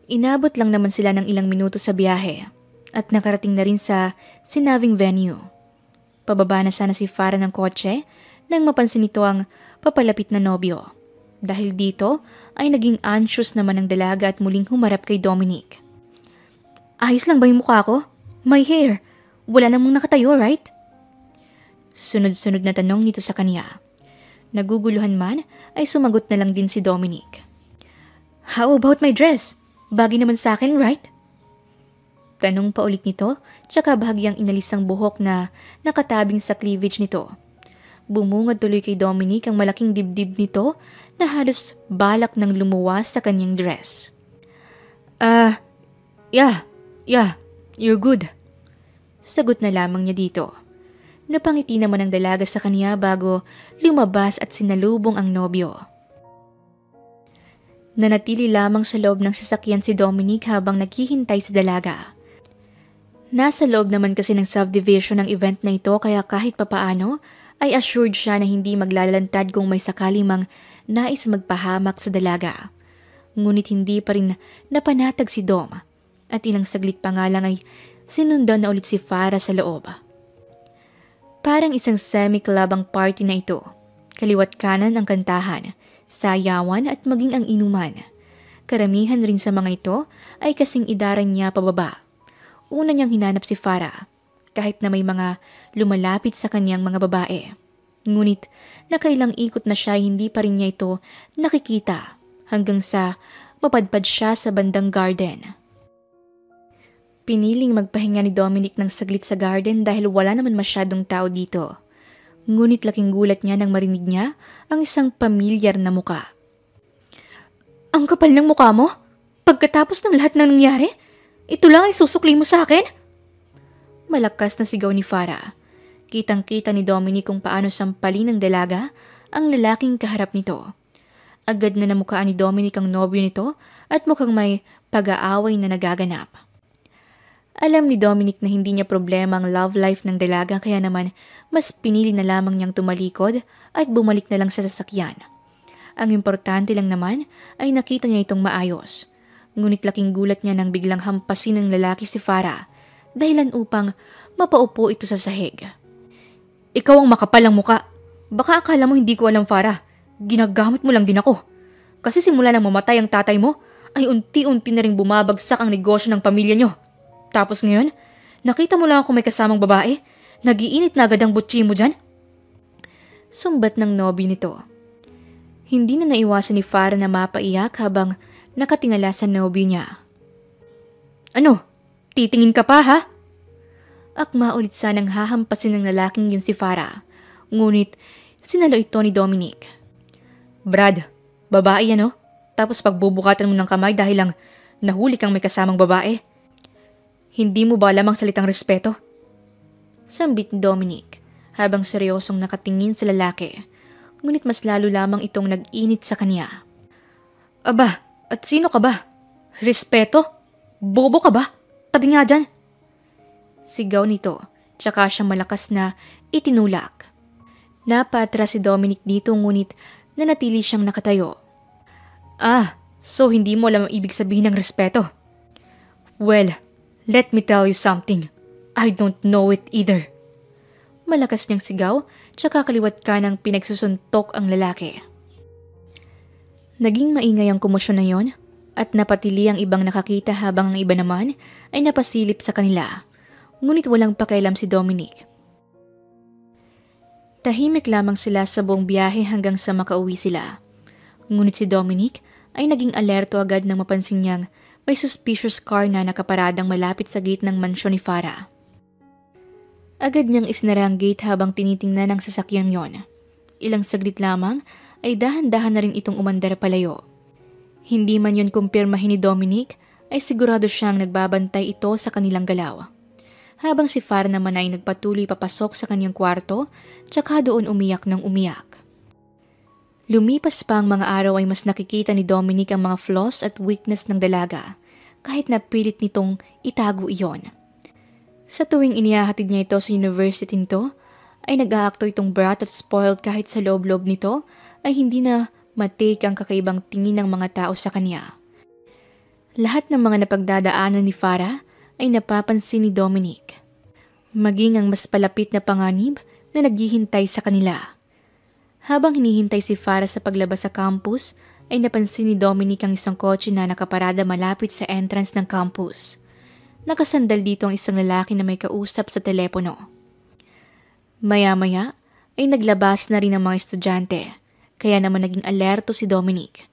Inabot lang naman sila ng ilang minuto sa biyahe at nakarating na rin sa sinabing venue. Pababa na sana si Farah ng kotse nang mapansin nito ang papalapit na nobyo. Dahil dito ay naging anxious naman ang dalaga at muling humarap kay Dominic. "Ayos lang ba yung mukha ko? My hair. Wala namang nakatayo, right?" Sunod-sunod na tanong nito sa kanya. Naguguluhan man ay sumagot na lang din si Dominic. "How about my dress? Bagay naman sa akin, right?" Tanong pa ulit nito, tsaka bahagyang inalis ang buhok na nakatabing sa cleavage nito. Bumungad tuloy kay Dominic ang malaking dibdib nito na halos balak ng lumuwas sa kanyang dress. Yeah, you're good." Sagot na lamang niya dito. Napangiti naman ang dalaga sa kanya bago lumabas at sinalubong ang nobyo. Nanatili lamang sa loob ng sasakyan si Dominic habang naghihintay sa dalaga. Nasa loob naman kasi ng subdivision ng event na ito kaya kahit papaano ay assured siya na hindi maglalantad kung may sakali mang nais magpahamak sa dalaga. Ngunit hindi pa rin napanatag si Dom at ilang saglit pa nga lang ay sinundan na ulit si Farah sa loob. Parang isang semi-club ang party na ito. Kaliwat kanan ang kantahan, sayawan at maging ang inuman. Karamihan rin sa mga ito ay kasing idaran niya pababa. Una niyang hinanap si Farah, kahit na may mga lumalapit sa kanyang mga babae. Ngunit nakailang ikot na siya hindi pa rin niya ito nakikita hanggang sa mapadpad siya sa bandang garden. Piniling magpahinga ni Dominic ng saglit sa garden dahil wala naman masyadong tao dito. Ngunit laking gulat niya nang marinig niya ang isang pamilyar na muka. Ang kapal ng mukha mo? Pagkatapos ng lahat ng nangyari, ito lang ay susukli mo sa akin? Malakas na sigaw ni Farah. Kitang-kita ni Dominic kung paano sampalin ng dalaga ang lalaking kaharap nito. Agad na namukhaan ni Dominic ang nobyo nito at mukhang may pag-aaway na nagaganap. Alam ni Dominic na hindi niya problema ang love life ng dalaga kaya naman mas pinili na lamang niyang tumalikod at bumalik na lang sa sasakyan. Ang importante lang naman ay nakita niya itong maayos. Ngunit laking gulat niya nang biglang hampasin ng lalaki si Farah dahilan upang mapaupo ito sa sahig. Ikaw ang makapal ang muka. Baka akala mo hindi ko alam, Farah. Ginagamit mo lang din ako. Kasi simula nang mamatay ang tatay mo, ay unti-unti na ring bumabagsak ang negosyo ng pamilya niyo. Tapos ngayon, nakita mo lang ako may kasamang babae, nagiinit na agad ang butsi mo dyan? Sumbat ng nobyo nito. Hindi na naiwasan ni Farah na mapaiyak habang nakatingala sa nobyo niya. Ano? Titingin ka pa ha? Akma ulit sanang hahampasin ng lalaking yun si Farah. Ngunit sinalo ito ni Dominic. Brad, babae yan oh. Tapos pagbubukatan mo ng kamay dahil lang nahuli kang may kasamang babae. Hindi mo ba lamang salitang respeto? Sambit ni Dominic habang seryosong nakatingin sa lalaki. Ngunit mas lalo lamang itong nag-init sa kanya. Aba, at sino ka ba? Respeto? Bobo ka ba? Tabi nga dyan. Sigaw nito, tsaka siya malakas na itinulak. Napatras si Dominic dito ngunit nanatili siyang nakatayo. So hindi mo alam ang ibig sabihin ng respeto? Well, let me tell you something. I don't know it either. Malakas niyang sigaw, tsaka kaliwat ka ng pinagsusuntok ang lalaki. Naging maingay ang komosyon na yon at napatili ang ibang nakakita habang ang iba naman ay napasilip sa kanila. Ngunit walang pakialam si Dominic. Tahimik lamang sila sa buong biyahe hanggang sa makauwi sila. Ngunit si Dominic ay naging alerto agad nang mapansin niyang may suspicious car na nakaparadang malapit sa gate ng mansyon ni Farah. Agad niyang isinara ang gate habang tinitingnan ang sasakyang yon. Ilang saglit lamang ay dahan-dahan na rin itong umandar palayo. Hindi man yun kumpirmahin ni Dominic ay sigurado siyang nagbabantay ito sa kanilang galaw. Habang si Farah naman ay nagpatuloy papasok sa kanyang kwarto, tsaka doon umiyak ng umiyak. Lumipas pa ang mga araw ay mas nakikita ni Dominic ang mga flaws at weakness ng dalaga, kahit na pilit nitong itago iyon. Sa tuwing inihahatid niya ito sa university nito, ay nag-aakto itong brat at spoiled kahit sa loob-loob nito ay hindi na matake ang kakaibang tingin ng mga tao sa kanya. Lahat ng mga napagdadaanan ni Farah ay napapansin ni Dominic. Maging ang mas palapit na panganib na naghihintay sa kanila. Habang hinihintay si Farah sa paglabas sa campus, ay napansin ni Dominic ang isang kotse na nakaparada malapit sa entrance ng campus. Nakasandal dito ang isang lalaki na may kausap sa telepono. Maya-maya ay naglabas na rin ang mga estudyante, kaya naman naging alerto si Dominic.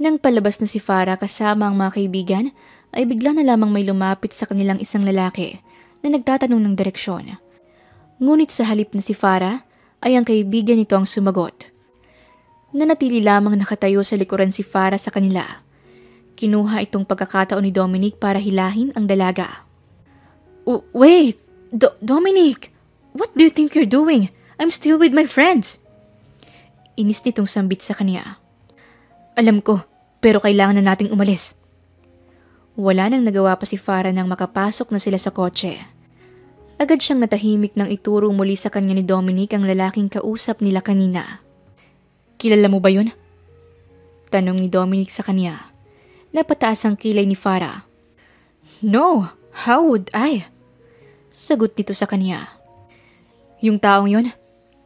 Nang palabas na si Farah kasama ang mga kaibigan, ay bigla na lamang may lumapit sa kanilang isang lalaki na nagtatanong ng direksyon. Ngunit sa halip na si Farah, ay ang kaibigan nito ang sumagot. Nanatili lamang nakatayo sa likuran si Farah sa kanila. Kinuha itong pagkakataon ni Dominic para hilahin ang dalaga. Wait! Dominic! What do you think you're doing? I'm still with my friends. Inis nitong sambit sa kanya. Alam ko, pero kailangan na nating umalis. Wala nang nagawa pa si Farah nang makapasok na sila sa kotse. Agad siyang natahimik nang ituro muli sa kanya ni Dominic ang lalaking kausap nila kanina. Kilala mo ba yun? Tanong ni Dominic sa kanya. Napataas ang kilay ni Farah. No, how would I? Sagot nito sa kanya. Yung taong yun,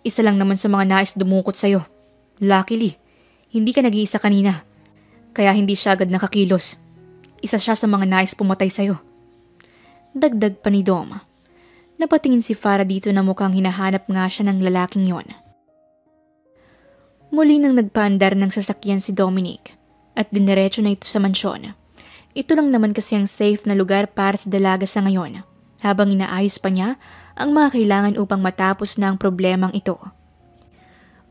isa lang naman sa mga nais dumukot sa'yo. Luckily, hindi ka nag-iisa kanina. kaya hindi siya agad nakakilos. Isa siya sa mga nais pumatay sa'yo. Dagdag pa ni Dom. Napatingin si Farah dito na mukhang hinahanap nga siya ng lalaking yon. Muli nang nagpaandar ng sasakyan si Dominic at diniretso na ito sa mansyon. Ito lang naman kasi ang safe na lugar para sa dalaga sa ngayon, habang inaayos pa niya ang mga kailangan upang matapos na ang problemang ito.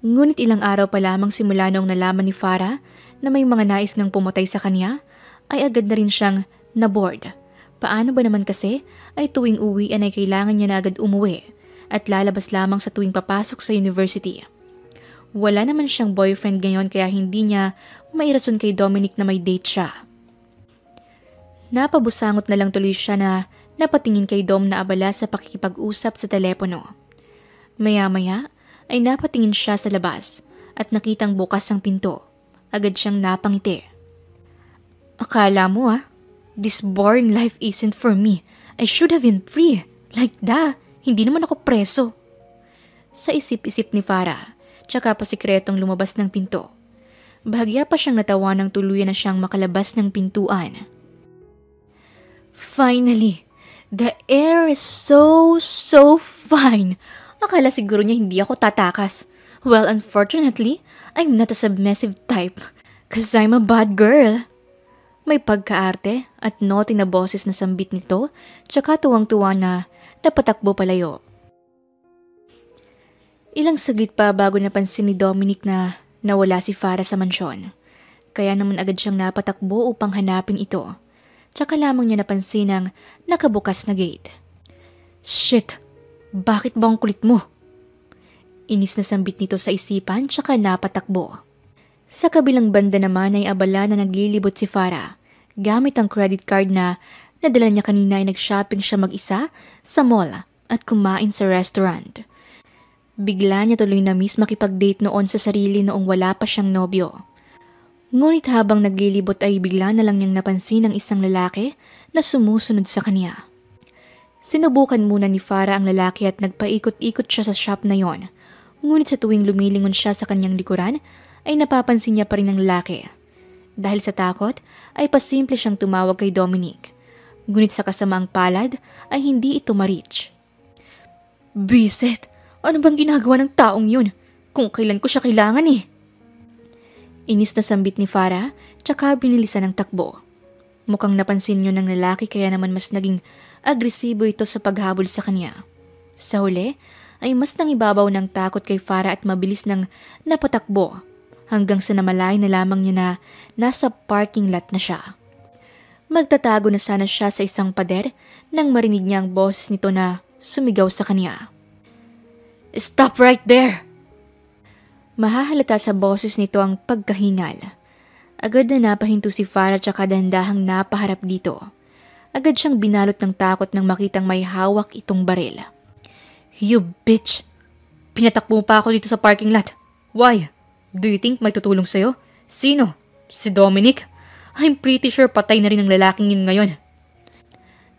Ngunit ilang araw pa lamang simula noong nalaman ni Farah na may mga nais ngang pumatay sa kanya, ay agad na rin siyang naboard. Paano ba naman kasi ay tuwing uwian ay kailangan niya na agad umuwi at lalabas lamang sa tuwing papasok sa university. Wala naman siyang boyfriend ngayon kaya hindi niya mairason kay Dominic na may date siya. Napabusangot na lang tuloy siya na napatingin kay Dom na abala sa pakikipag-usap sa telepono. Maya-maya ay napatingin siya sa labas at nakitang bukas ang pinto. Agad siyang napangiti. Akala mo this boring life isn't for me. I should have been free. Like hindi naman ako preso. Sa isip-isip ni Farah, tsaka pa sikretong lumabas ng pinto. Bahagya pa siyang natawa ng tuluyan na siyang makalabas ng pintuan. Finally, the air is so fine. Akala siguro niya hindi ako tatakas. Well, unfortunately, I'm not a submissive type. 'Cause I'm a bad girl. May pagkaarte at naughty na boses na sambit nito, tsaka tuwang-tuwa na napatakbo palayo. Ilang saglit pa bago napansin ni Dominic na nawala si Farah sa mansyon. Kaya naman agad siyang napatakbo upang hanapin ito. Tsaka lamang niya napansin ang nakabukas na gate. Shit! Bakit ba ang kulit mo? Inis na sambit nito sa isipan tsaka napatakbo. Sa kabilang banda naman ay abala na naglilibot si Farah gamit ang credit card na nadala niya kanina ay nag-shopping siya mag-isa sa mall at kumain sa restaurant. Bigla niya tuloy na miss makipag-date noon sa sarili noong wala pa siyang nobyo. Ngunit habang naglilibot ay bigla na lang niyang napansin ang isang lalaki na sumusunod sa kanya. Sinubukan muna ni Farah ang lalaki at nagpaikot-ikot siya sa shop na yon. Ngunit sa tuwing lumilingon siya sa kanyang likuran, ay napapansin niya pa rin ang lalaki. Dahil sa takot, ay pasimple siyang tumawag kay Dominic. Ngunit sa kasamaang palad, ay hindi ito ma-reach. Bisit! Ano bang ginagawa ng taong yun? Kung kailan ko siya kailangan Inis na sambit ni Farah, tsaka binilisan ng takbo. Mukhang napansin niyo ng lalaki kaya naman mas naging agresibo ito sa paghabol sa kanya. Sa huli, ay mas nangibabaw ng takot kay Farah at mabilis nang napatakbo hanggang sa namalay na lamang niya na nasa parking lot na siya. Magtatago na sana siya sa isang pader nang marinig niya ang boses nito na sumigaw sa kanya. Stop right there! Mahahalata sa boses nito ang pagkahingal. Agad na napahinto si Farah tsaka dandahang napaharap dito. Agad siyang binalot ng takot nang makitang may hawak itong baril. You bitch! Pinatakbo pa ako dito sa parking lot. Why? Do you think may tutulong sa'yo? Sino? Si Dominic? I'm pretty sure patay na rin ang lalaking yun ngayon.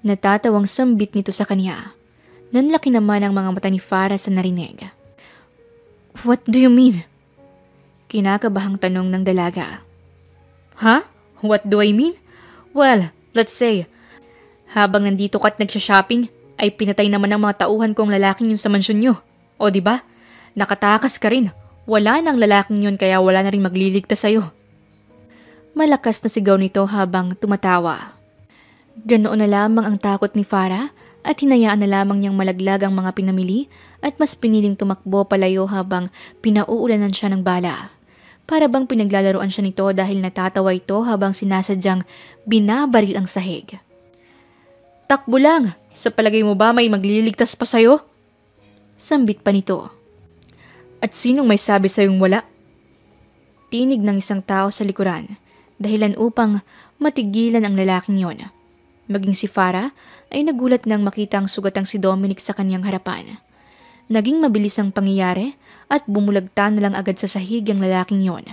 Natatawang sambit nito sa kanya. Nanlaki naman ang mga mata ni Farah sa narinig. What do you mean? Kinakabahang tanong ng dalaga. Huh? What do I mean? Well, let's say, habang nandito ka at nagsha-shopping, ay pinatay naman ng mga tauhan kong lalaking yun sa mansyon nyo. O diba? Nakatakas ka rin. Wala nang lalaking yun kaya wala na rin magliligtas sa'yo. Malakas na sigaw nito habang tumatawa. Ganoon na lamang ang takot ni Farah at hinayaan na lamang niyang malaglag ang mga pinamili at mas piniling tumakbo palayo habang pinauulanan siya ng bala. Para bang pinaglalaroan siya nito dahil natatawa ito habang sinasadyang binabaril ang sahig. Takbo lang! Sa palagay mo ba may magliligtas pa sa'yo? Sambit pa nito. At sinong may sabi sa'yong wala? Tinig ng isang tao sa likuran, dahilan upang matigilan ang lalaking yon. Maging si Farah ay nagulat nang makitang sugatang si Dominic sa kanyang harapan. Naging mabilis ang pangyayari at bumulagta na lang agad sa sahig ang lalaking yon.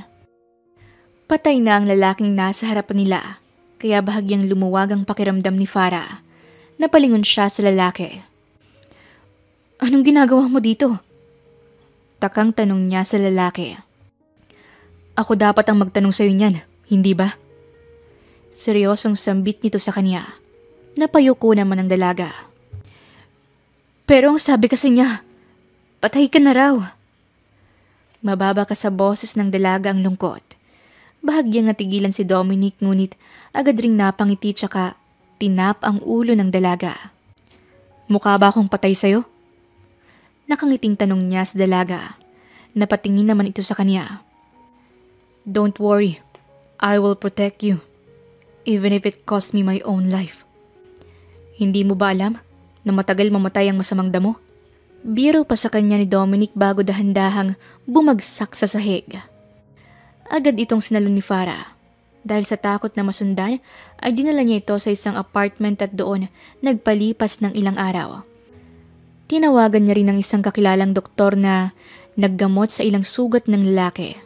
Patay na ang lalaking nasa harapan nila, kaya bahagyang lumuwag ang pakiramdam ni Farah. Napalingon siya sa lalaki. Anong ginagawa mo dito? Takang tanong niya sa lalaki. Ako dapat ang magtanong sa'yo niyan, hindi ba? Seryosong sambit nito sa kanya. Napayuko naman ang dalaga. Pero ang sabi kasi niya, patay ka na raw. Mababa ka sa boses ng dalaga ang lungkot. Bahagyang natigilan si Dominic ngunit agad ring napangiti tsaka tinap ang ulo ng dalaga. Mukha ba akong patay sa'yo? Nakangiting tanong niya sa dalaga. Napatingin naman ito sa kanya. Don't worry, I will protect you, even if it cost me my own life. Hindi mo ba alam na matagal mamatay ang masamang damo? Biro pa sa kanya ni Dominic bago dahan-dahang bumagsak sa sahig. Agad itong sinalon ni Farah. Dahil sa takot na masundan, ay dinala niya ito sa isang apartment at doon nagpalipas ng ilang araw. Tinawagan niya rin ng isang kakilalang doktor na naggamot sa ilang sugat ng lalaki.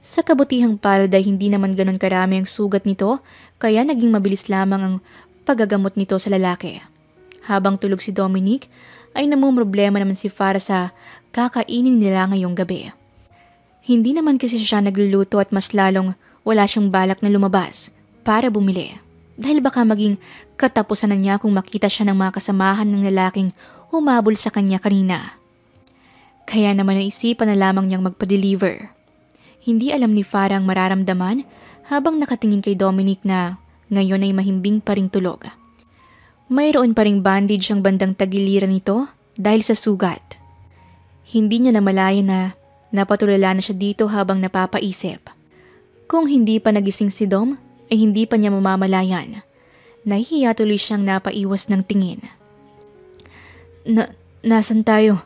Sa kabutihang palad ay hindi naman ganon karami ang sugat nito, kaya naging mabilis lamang ang paggagamot nito sa lalaki. Habang tulog si Dominic, ay namumroblema naman si Farah sa kakainin nila ngayong gabi. Hindi naman kasi siya nagluluto at mas lalong wala siyang balak na lumabas para bumili. Dahil baka maging katapusan na niya kung makita siya ng mga kasamahan ng lalaking humabol sa kanya kanina. Kaya naman naisipan na lamang niyang magpa-deliver. Hindi alam ni Farah ang mararamdaman habang nakatingin kay Dominic na ngayon ay mahimbing pa ring tulog. Mayroon pa ring bandage ang bandang tagiliran nito dahil sa sugat. Hindi niya namalayan na napatulala na siya dito habang napapaisip. Kung hindi pa nagising si Dom, ay hindi pa niya mamamalayan. Nahihiya tuloy siyang napaiwas ng tingin. Nasan tayo?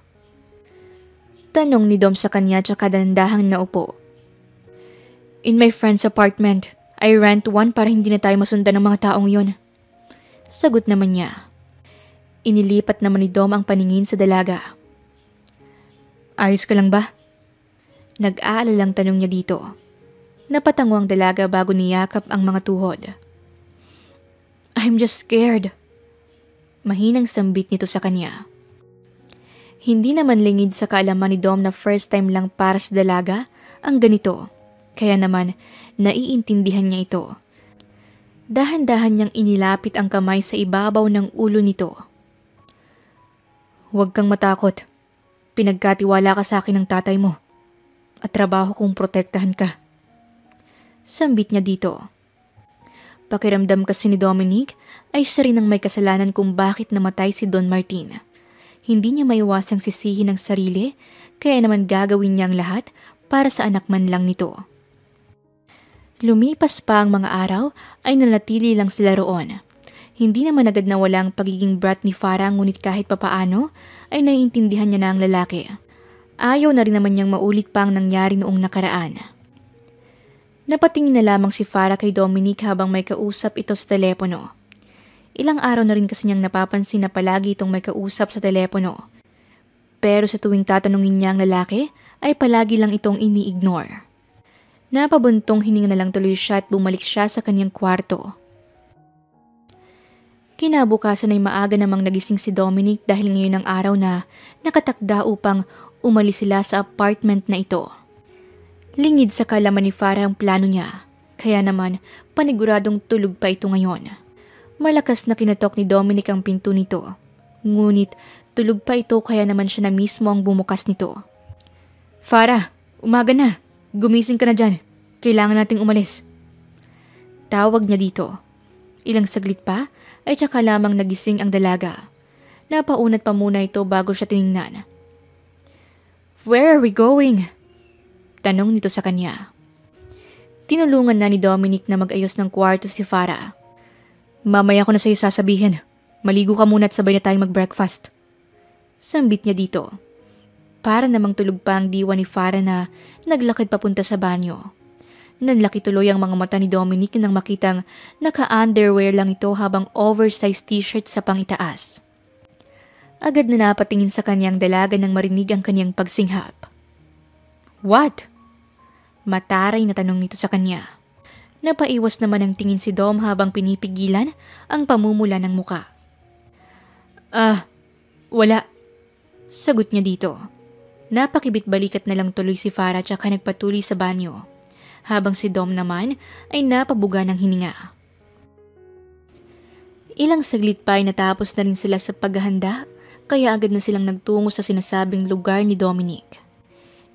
Tanong ni Dom sa kanya tsaka dandahang naupo. In my friend's apartment. I rent one para hindi na tayo masundan ng mga taong yon. Sagot naman niya. Inilipat naman ni Dom ang paningin sa dalaga. Ayos ka lang ba? Nag-aalalang tanong niya dito. Napatango ang dalaga bago niyakap ang mga tuhod. I'm just scared. Mahinang sambit nito sa kanya. Hindi naman lingid sa kaalaman ni Dom na first time lang para sa dalaga ang ganito. Kaya naman, naiintindihan niya ito. Dahan-dahan niyang inilapit ang kamay sa ibabaw ng ulo nito. Huwag kang matakot. Pinagkatiwala ka sa akin ng tatay mo. At trabaho kong protektahan ka. Sambit niya dito. Pakiramdam kasi ni Dominic ay siya rin ang may kasalanan kung bakit namatay si Don Martin. Hindi niya maiwasang sisihin ang sarili, kaya naman gagawin niya ang lahat para sa anak man lang nito. Lumipas pa ang mga araw ay nanatili lang sila roon. Hindi naman agad na walang pagiging brat ni Farah ngunit kahit papaano ay naiintindihan niya na ang lalaki. Ayaw na rin naman niyang maulit pa ang nangyari noong nakaraan. Napatingin na lamang si Farah kay Dominic habang may kausap ito sa telepono. Ilang araw na rin kasi niyang napapansin na palagi itong may kausap sa telepono. Pero sa tuwing tatanungin niya ang lalaki ay palagi lang itong ini-ignore. Napabuntong hininga na lang tuloy siya at bumalik siya sa kanyang kwarto. Kinabukasan ay maaga namang nagising si Dominic dahil ngayon ang araw na nakatakda upang umalis sila sa apartment na ito. Lingid sa kalaman ni Farah ang plano niya, kaya naman paniguradong tulog pa ito ngayon. Malakas na kinatok ni Dominic ang pinto nito, ngunit tulog pa ito kaya naman siya na mismo ang bumukas nito. Farah, umaga na. Gumising ka na dyan. Kailangan nating umalis. Tawag niya dito. Ilang saglit pa ay tsaka lamang nagising ang dalaga. Napaunat pa muna ito bago siya tiningnan. Where are we going? Tanong nito sa kanya. Tinulungan na ni Dominic na mag-ayos ng kwarto si Farah. Mamaya ko na sa'yo sasabihin. Maligo ka muna at sabay na tayong mag-breakfast. Sambit niya dito. Para namang tulog pa ang diwa ni Farah na naglakad papunta sa banyo. Nanlaki tuloy ang mga mata ni Dominic nang makitang naka-underwear lang ito habang oversized t-shirt sa pangitaas. Agad na napatingin sa kanyang dalaga nang marinig ang kanyang pagsinghap. What? Mataray na tanong nito sa kanya. Napaiwas naman ang tingin si Dom habang pinipigilan ang pamumula ng muka. Wala. Sagot niya dito. Napakibit balikat na lang tuloy si Farah tsaka nagpatuloy sa banyo. habang si Dom naman ay napabuga ng hininga. Ilang saglit pa ay natapos na rin sila sa paghahanda, kaya agad na silang nagtungo sa sinasabing lugar ni Dominic.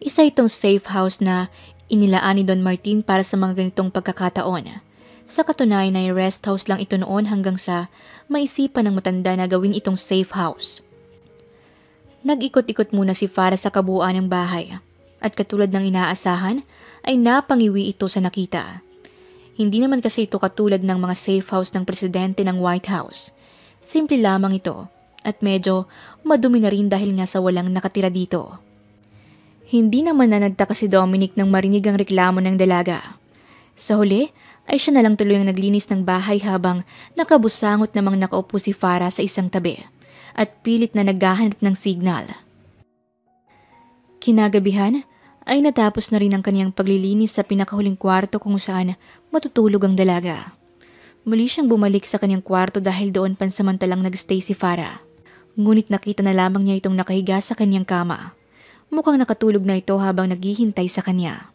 Isa itong safe house na inilaan ni Don Martin para sa mga ganitong pagkakataon. Sa katunayan ay rest house lang ito noon hanggang sa maisipan ng matanda na gawin itong safe house. Nag-ikot-ikot muna si Farah sa kabuuan ng bahay at katulad ng inaasahan ay napangiwi ito sa nakita. Hindi naman kasi ito katulad ng mga safe house ng presidente ng White House. Simple lamang ito at medyo madumi na rin dahil nga sa walang nakatira dito. Hindi naman na nagtaka si Dominic nang marinig ang reklamo ng dalaga. Sa huli ay siya na lang tuloy ang naglinis ng bahay habang nakabusangot namang nakaupo si Farah sa isang tabi at pilit na naghahanap ng signal. Kinagabihan ay natapos na rin ang kaniyang paglilinis sa pinakahuling kwarto kung saan matutulog ang dalaga. Muli siyang bumalik sa kaniyang kwarto dahil doon pansamantalang nagstay si Farah. Ngunit nakita na lamang niya itong nakahiga sa kaniyang kama. Mukhang nakatulog na ito habang naghihintay sa kanya.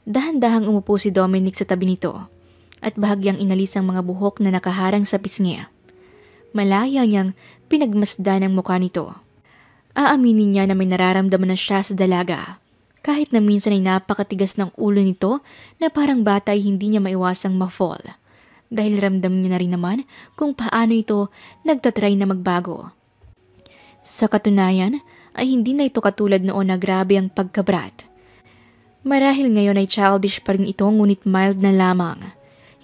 Dahan-dahang umupo si Dominic sa tabi nito at bahagyang inalis ang mga buhok na nakaharang sa pisngi. Malaya niyang pinagmasdan ang mukha nito. Aaminin niya na may nararamdaman na siya sa dalaga. Kahit na minsan ay napakatigas ng ulo nito na parang bata ay hindi niya maiwasang ma-fall. Dahil ramdam niya na rin naman kung paano ito nagtatry na magbago. Sa katunayan ay hindi na ito katulad noon na grabe ang pagkabrat. Marahil ngayon ay childish pa rin ito ngunit mild na lamang.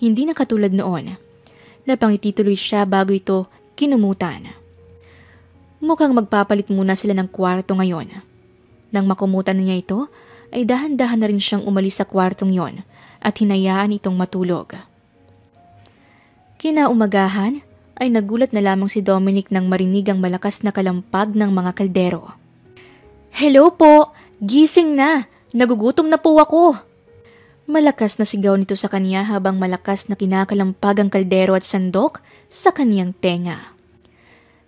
Hindi na katulad noon. Napangiti tuloy siya bago ito kinumutan. Mukhang magpapalit muna sila ng kwarto ngayon. Nang makumutan na niya ito, ay dahan-dahan na rin siyang umalis sa kwartong yon at hinayaan itong matulog. Kinaumagahan ay nagulat na lamang si Dominic nang marinig ang malakas na kalampag ng mga kaldero. "Hello po! Gising na! Nagugutom na po ako!" Malakas na sigaw nito sa kanya habang malakas na kinakalampag ang kaldero at sandok sa kaniyang tenga.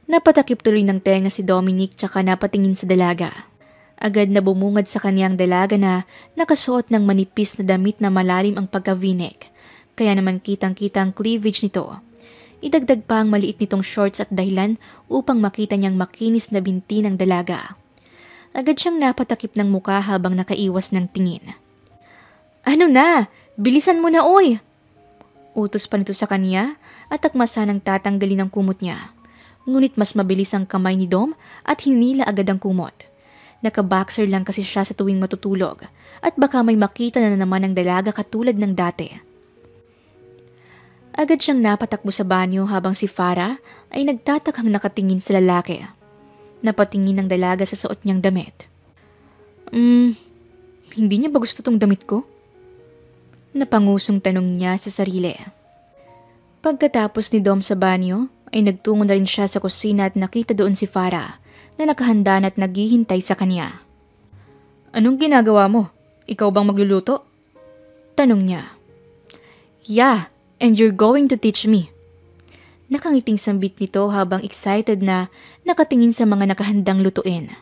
Napatakip tuloy ng tenga si Dominic tsaka napatingin sa dalaga. Agad na bumungad sa kaniyang dalaga na nakasuot ng manipis na damit na malalim ang pagka-v-neck. Kaya naman kitang-kita ang cleavage nito. Idagdag pa ang maliit nitong shorts at dahilan upang makita niyang makinis na binti ng dalaga. Agad siyang napatakip ng muka habang nakaiwas ng tingin. "Ano na? Bilisan mo na oy!" Utos pa nito sa kanya at akmasanang tatanggalin ang kumot niya. Ngunit mas mabilis ang kamay ni Dom at hinila agad ang kumot. Naka-boxer lang kasi siya sa tuwing matutulog at baka may makita na naman ang dalaga katulad ng dati. Agad siyang napatakbo sa banyo habang si Farah ay nagtatakang nakatingin sa lalaki. Napatingin ng dalaga sa suot niyang damit. Hindi niya ba gusto tong damit ko?" Napangusong tanong niya sa sarili. Pagkatapos ni Dom sa banyo, ay nagtungo na rin siya sa kusina at nakita doon si Farah na nakahanda at naghihintay sa kanya. "Anong ginagawa mo? Ikaw bang magluluto?" tanong niya. "Yeah, and you're going to teach me." Nakangiting sambit nito habang excited na nakatingin sa mga nakahandang lutuin.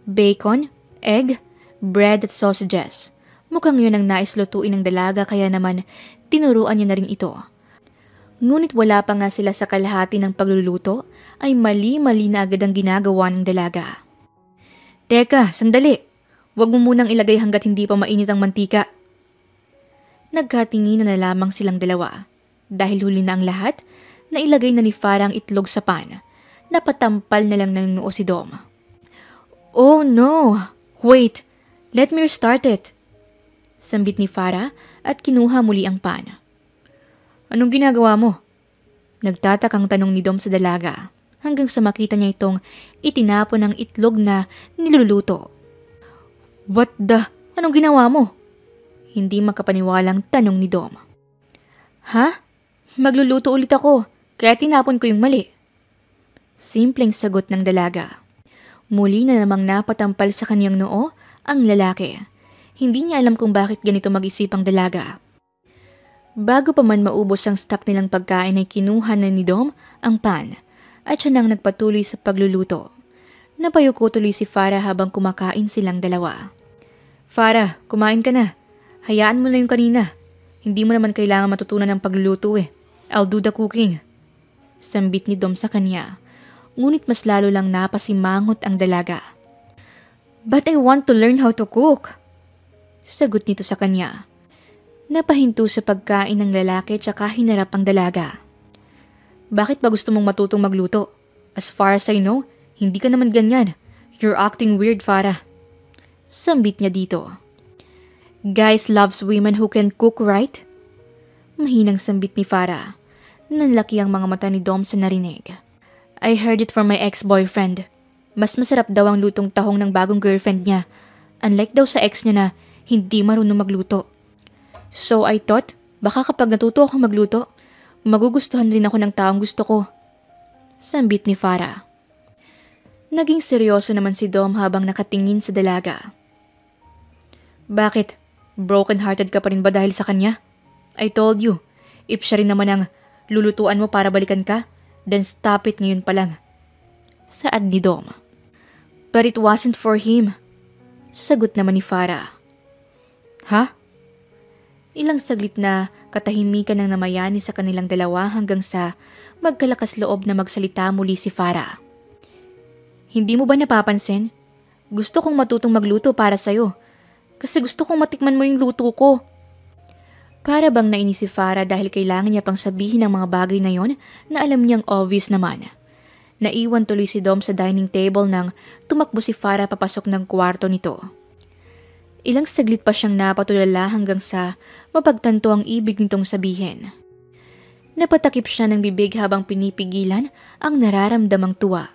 Bacon, egg, bread at sausages. Mukhang yun ang nais lutuin ng dalaga kaya naman tinuruan niya na rin ito. Ngunit wala pa nga sila sa kalahati ng pagluluto ay mali-mali na agad ang ginagawa ng dalaga. "Teka, sandali. Huwag mo munang ilagay hanggat hindi pa mainit ang mantika." Nagkatingin na lamang silang dalawa. Dahil huli na ang lahat, nailagay na ni Farah ang itlog sa pan. Napatampal na lang ng noo si Dom. "Oh no! Wait! Let me restart it!" Sambit ni Farah at kinuha muli ang pan. "Anong ginagawa mo?" Nagtatakang tanong ni Dom sa dalaga hanggang sa makita niya itong itinapon ng itlog na niluluto. "What the? Anong ginawa mo?" Hindi makapaniwalang tanong ni Dom. "Ha? Magluluto ulit ako, kaya tinapon ko yung mali." Simpleng sagot ng dalaga. Muli na namang napatampal sa kanyang noo ang lalaki. Hindi niya alam kung bakit ganito mag-isip ang dalaga. Bago pa man maubos ang stock nilang pagkain ay kinuha na ni Dom ang pan at siya nang nagpatuloy sa pagluluto. Napayuko tuloy si Farah habang kumakain silang dalawa. "Farah, kumain ka na. Hayaan mo na yung kanina. Hindi mo naman kailangan matutunan ng pagluluto eh. I'll do the cooking. Sambit ni Dom sa kanya. Ngunit mas lalo lang napasimangot ang dalaga. But I want to learn how to cook. Sagot nito sa kanya. Napahinto sa pagkain ng lalaki tsaka hinarap ang dalaga. Bakit ba gusto mong matutong magluto? As far as I know, hindi ka naman ganyan. You're acting weird, Farah. Sambit niya dito. Guys loves women who can cook, right? Mahinang sambit ni Farah. Nanlaki ang mga mata ni Dom sa narinig. I heard it from my ex-boyfriend. Mas masarap daw ang lutong tahong ng bagong girlfriend niya. Unlike daw sa ex niya na hindi marunong magluto. So I thought, baka kapag natuto ako magluto, magugustuhan rin ako ng taong gusto ko. Sambit ni Farah. Naging seryoso naman si Dom habang nakatingin sa dalaga. Bakit? Broken-hearted ka pa rin ba dahil sa kanya? I told you, if siya rin naman ang lulutuan mo para balikan ka, then stop it ngayon pa lang. Saad ni Dom. But it wasn't for him. Sagot naman ni Farah. Ha? Ilang saglit na katahimikan ng namayani sa kanilang dalawa hanggang sa magkalakas loob na magsalita muli si Farah. Hindi mo ba napapansin? Gusto kong matutong magluto para sa'yo. Kasi gusto kong matikman mo yung luto ko. Para bang nainis si Farah dahil kailangan niya pang sabihin ang mga bagay na yon na alam niyang obvious naman. Naiwan tuloy si Dom sa dining table nang tumakbo si Farah papasok ng kwarto nito. Ilang saglit pa siyang napatulala hanggang sa mapagtanto ang ibig nitong sabihin. Napatakip siya ng bibig habang pinipigilan ang nararamdamang tuwa.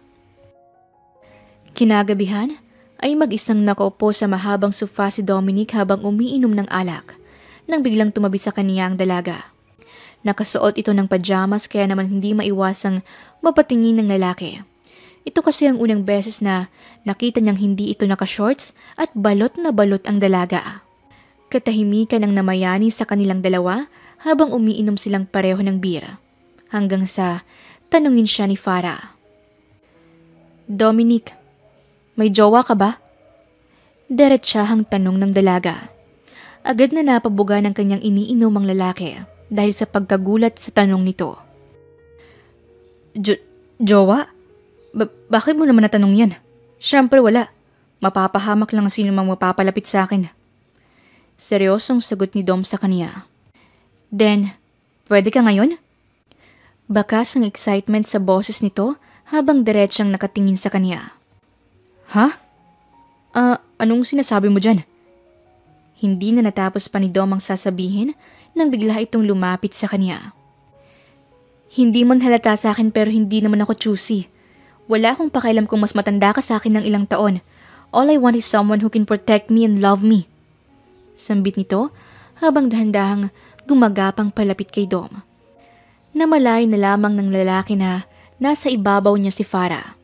Kinagabihan ay mag-isang nakaupo sa mahabang sofa si Dominic habang umiinom ng alak nang biglang tumabi sa kaniya ang dalaga. Nakasuot ito ng pajamas kaya naman hindi maiwasang mapatingin ng lalaki. Ito kasi ang unang beses na nakita niyang hindi ito naka-shorts at balot na balot ang dalaga. Katahimikan ang namayani sa kanilang dalawa habang umiinom silang pareho ng beer. Hanggang sa tanungin siya ni Farah. Dominic, may jowa ka ba? Diretsahang tanong ng dalaga. Agad na napabuga ng kanyang iniinom ang lalaki dahil sa pagkagulat sa tanong nito. Jowa? Bakit mo naman natanong yan? Siyempre wala. Mapapahamak lang sino mang mapapalapit sa akin. Seryosong sagot ni Dom sa kaniya. Then, pwede ka ngayon? Bakas ang excitement sa boses nito habang diretsyang nakatingin sa kaniya. Ha? Anong sinasabi mo dyan? Hindi na natapos pa ni Dom ang sasabihin nang bigla itong lumapit sa kaniya. Hindi man halata sa akin pero hindi naman ako choosy. Wala akong pakialam kung mas matanda ka sa akin ng ilang taon. All I want is someone who can protect me and love me. Sambit nito habang dahan-dahang gumagapang palapit kay Dom. Namalay na lamang ng lalaki na nasa ibabaw niya si Farah.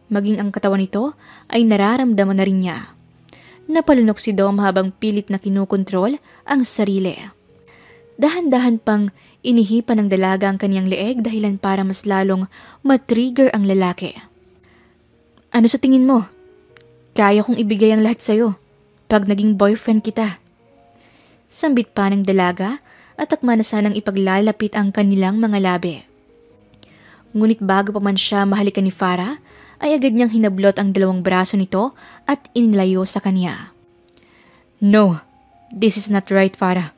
Maging ang katawan nito ay nararamdaman na rin niya. Napalunok si Dom habang pilit na kinukontrol ang sarili. Dahan-dahan pang inihipan ng dalaga ang kanyang leeg dahilan para mas lalong matrigger ang lalaki. Ano sa tingin mo? Kaya kong ibigay ang lahat sa'yo pag naging boyfriend kita. Sambit pa ng dalaga at akma na sanang ipaglalapit ang kanilang mga labi. Ngunit bago pa man siya mahalikan ni Farah, ay agad niyang hinablot ang dalawang braso nito at inilayo sa kanya. No, this is not right, Farah.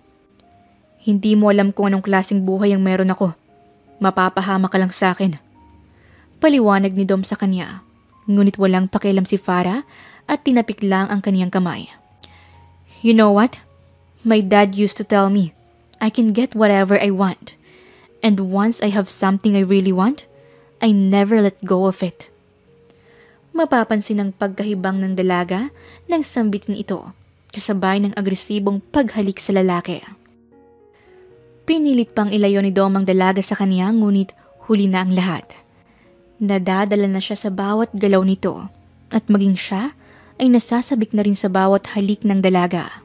Hindi mo alam kung anong klaseng buhay ang meron ako. Mapapahama ka lang sa akin. Paliwanag ni Dom sa kanya. Ngunit walang pakialam si Farah at tinapik lang ang kaniyang kamay. You know what? My dad used to tell me, I can get whatever I want. And once I have something I really want, I never let go of it. Mapapansin ang pagkahibang ng dalaga nang sambitin ito, kasabay ng agresibong paghalik sa lalaki. Pinilit pang ilayo ni Dom ang dalaga sa kanya ngunit huli na ang lahat. Nadadala na siya sa bawat galaw nito at maging siya ay nasasabik na rin sa bawat halik ng dalaga.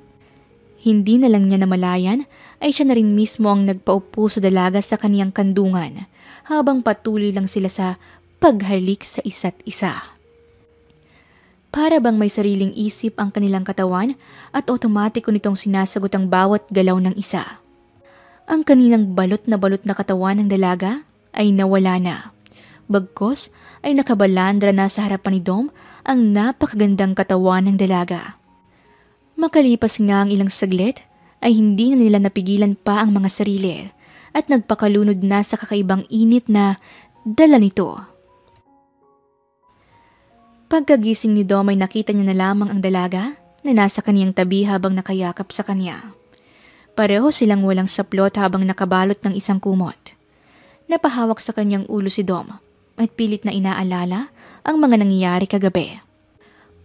Hindi na lang niya namalayan ay siya na rin mismo ang nagpaupo sa dalaga sa kaniyang kandungan habang patuloy lang sila sa paghalik sa isa't isa. Para bang may sariling isip ang kanilang katawan at otomatiko nitong sinasagot ang bawat galaw ng isa. Ang kaninang balot na katawan ng dalaga ay nawala na. Bagkos ay nakabalandra na sa harapan ni Dom ang napakagandang katawan ng dalaga. Makalipas nga ang ilang saglit ay hindi na nila napigilan pa ang mga sarili at nagpakalunod na sa kakaibang init na dala nito. Pagkagising ni Dom ay nakita niya na lamang ang dalaga na nasa kaniyang tabi habang nakayakap sa kanya. Pareho silang walang saplot habang nakabalot ng isang kumot. Napahawak sa kanyang ulo si Dom at pilit na inaalala ang mga nangyayari kagabi.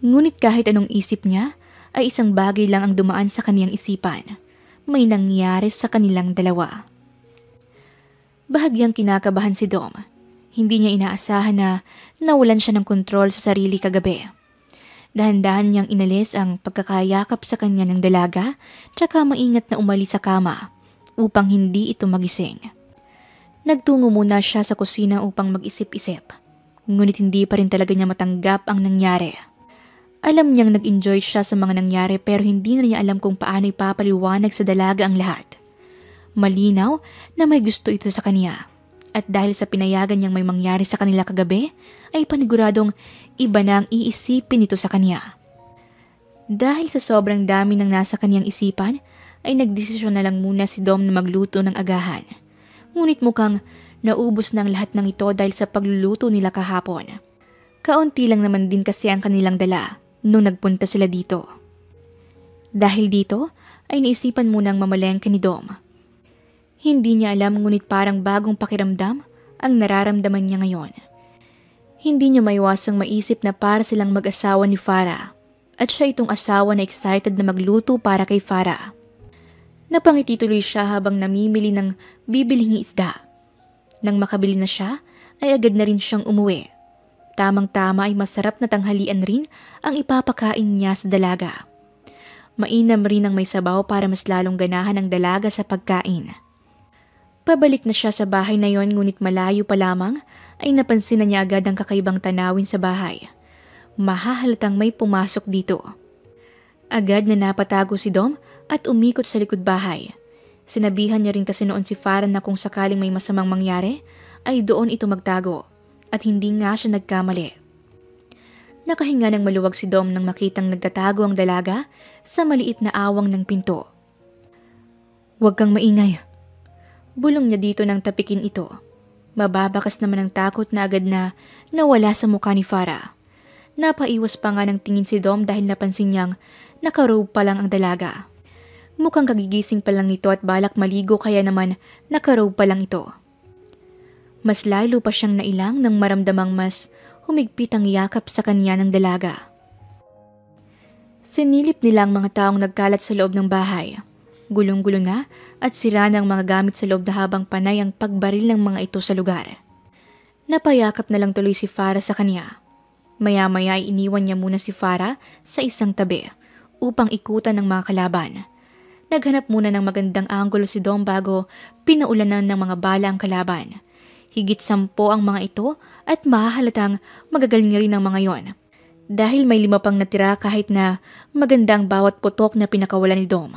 Ngunit kahit anong isip niya, ay isang bagay lang ang dumaan sa kaniyang isipan. May nangyari sa kanilang dalawa. Bahagyang kinakabahan si Dom. Hindi niya inaasahan na nawalan siya ng kontrol sa sarili kagabi. Dahan-dahan niyang inalis ang pagkakayakap sa kanya ng dalaga tsaka maingat na umalis sa kama upang hindi ito magising. Nagtungo muna siya sa kusina upang mag-isip-isip. Ngunit hindi pa rin talaga niya matanggap ang nangyari. Alam niyang nag-enjoy siya sa mga nangyari pero hindi na niya alam kung paano ipapaliwanag sa dalaga ang lahat. Malinaw na may gusto ito sa kanya. At dahil sa pinayagan niyang may mangyari sa kanila kagabi, ay paniguradong iba na ang iisipin nito sa kanya. Dahil sa sobrang dami ng nasa kanyang isipan, ay nagdesisyon na lang muna si Dom na magluto ng agahan. Ngunit mukhang naubos ng lahat ng ito dahil sa pagluluto nila kahapon. Kaunti lang naman din kasi ang kanilang dala nung nagpunta sila dito. Dahil dito, ay naisipan munang mamalengke ni Dom. Hindi niya alam ngunit parang bagong pakiramdam ang nararamdaman niya ngayon. Hindi niya maiwasang maisip na para silang mag-asawa ni Farah at siya itong asawa na excited na magluto para kay Farah. Napangiti tuloy siya habang namimili ng bibilihing isda. Nang makabili na siya, ay agad na rin siyang umuwi. Tamang-tama ay masarap na tanghalian rin ang ipapakain niya sa dalaga. Mainam rin ang may sabaw para mas lalong ganahan ang dalaga sa pagkain. Pabalik na siya sa bahay na yon ngunit malayo pa lamang ay napansin na niya agad ang kakaibang tanawin sa bahay. Mahahalatang may pumasok dito. Agad na napatago si Dom at umikot sa likod bahay. Sinabihan niya rin kasi noon si Farah na kung sakaling may masamang mangyari ay doon ito magtago at hindi nga siya nagkamali. Nakahinga ng maluwag si Dom nang makitang nagtatago ang dalaga sa maliit na awang ng pinto. "Huwag kang maingay." Bulong niya dito nang tapikin ito. Mababakas naman ang takot na agad na nawala sa mukha ni Farah. Napaiwas pa nga ng tingin si Dom dahil napansin niyang nakarobe pa lang ang dalaga. Mukhang kagigising pa lang nito at balak maligo kaya naman nakarobe pa lang ito. Mas lalo pa siyang nailang nang maramdamang mas humigpit ang yakap sa kanya ng dalaga. Sinilip nila ang mga taong nagkalat sa loob ng bahay. Gulong-gulo na at sira na ang mga gamit sa loob na habang panay ang pagbaril ng mga ito sa lugar. Napayakap na lang tuloy si Farah sa kanya. Maya-maya ay iniwan niya muna si Farah sa isang tabi upang ikutan ng mga kalaban. Naghanap muna ng magandang anggulo si Dom bago pinaulanan ng mga bala ang kalaban. Higit 10 ang mga ito at mahahalatang magagaling rin ang mga yon. Dahil may 5 pang natira kahit na maganda ang bawat putok na pinakawalan ni Dom.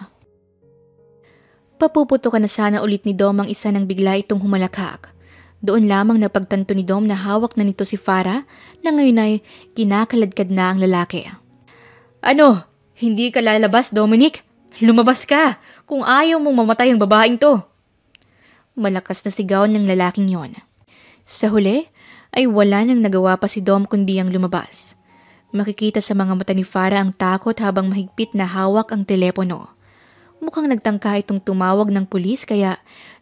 Papuputukan na sana ulit ni Dom ang isa nang bigla itong humalakhak. Doon lamang napagtanto ni Dom na hawak na nito si Farah na ngayon ay kinakaladkad na ang lalaki. "Ano? Hindi ka lalabas, Dominic? Lumabas ka kung ayaw mong mamatay ang babaeng to." Malakas na sigaw ng lalaking yon. Sa huli ay wala nang nagawa pa si Dom kundi ang lumabas. Makikita sa mga mata ni Farah ang takot habang mahigpit na hawak ang telepono. Mukhang nagtangka itong tumawag ng pulis kaya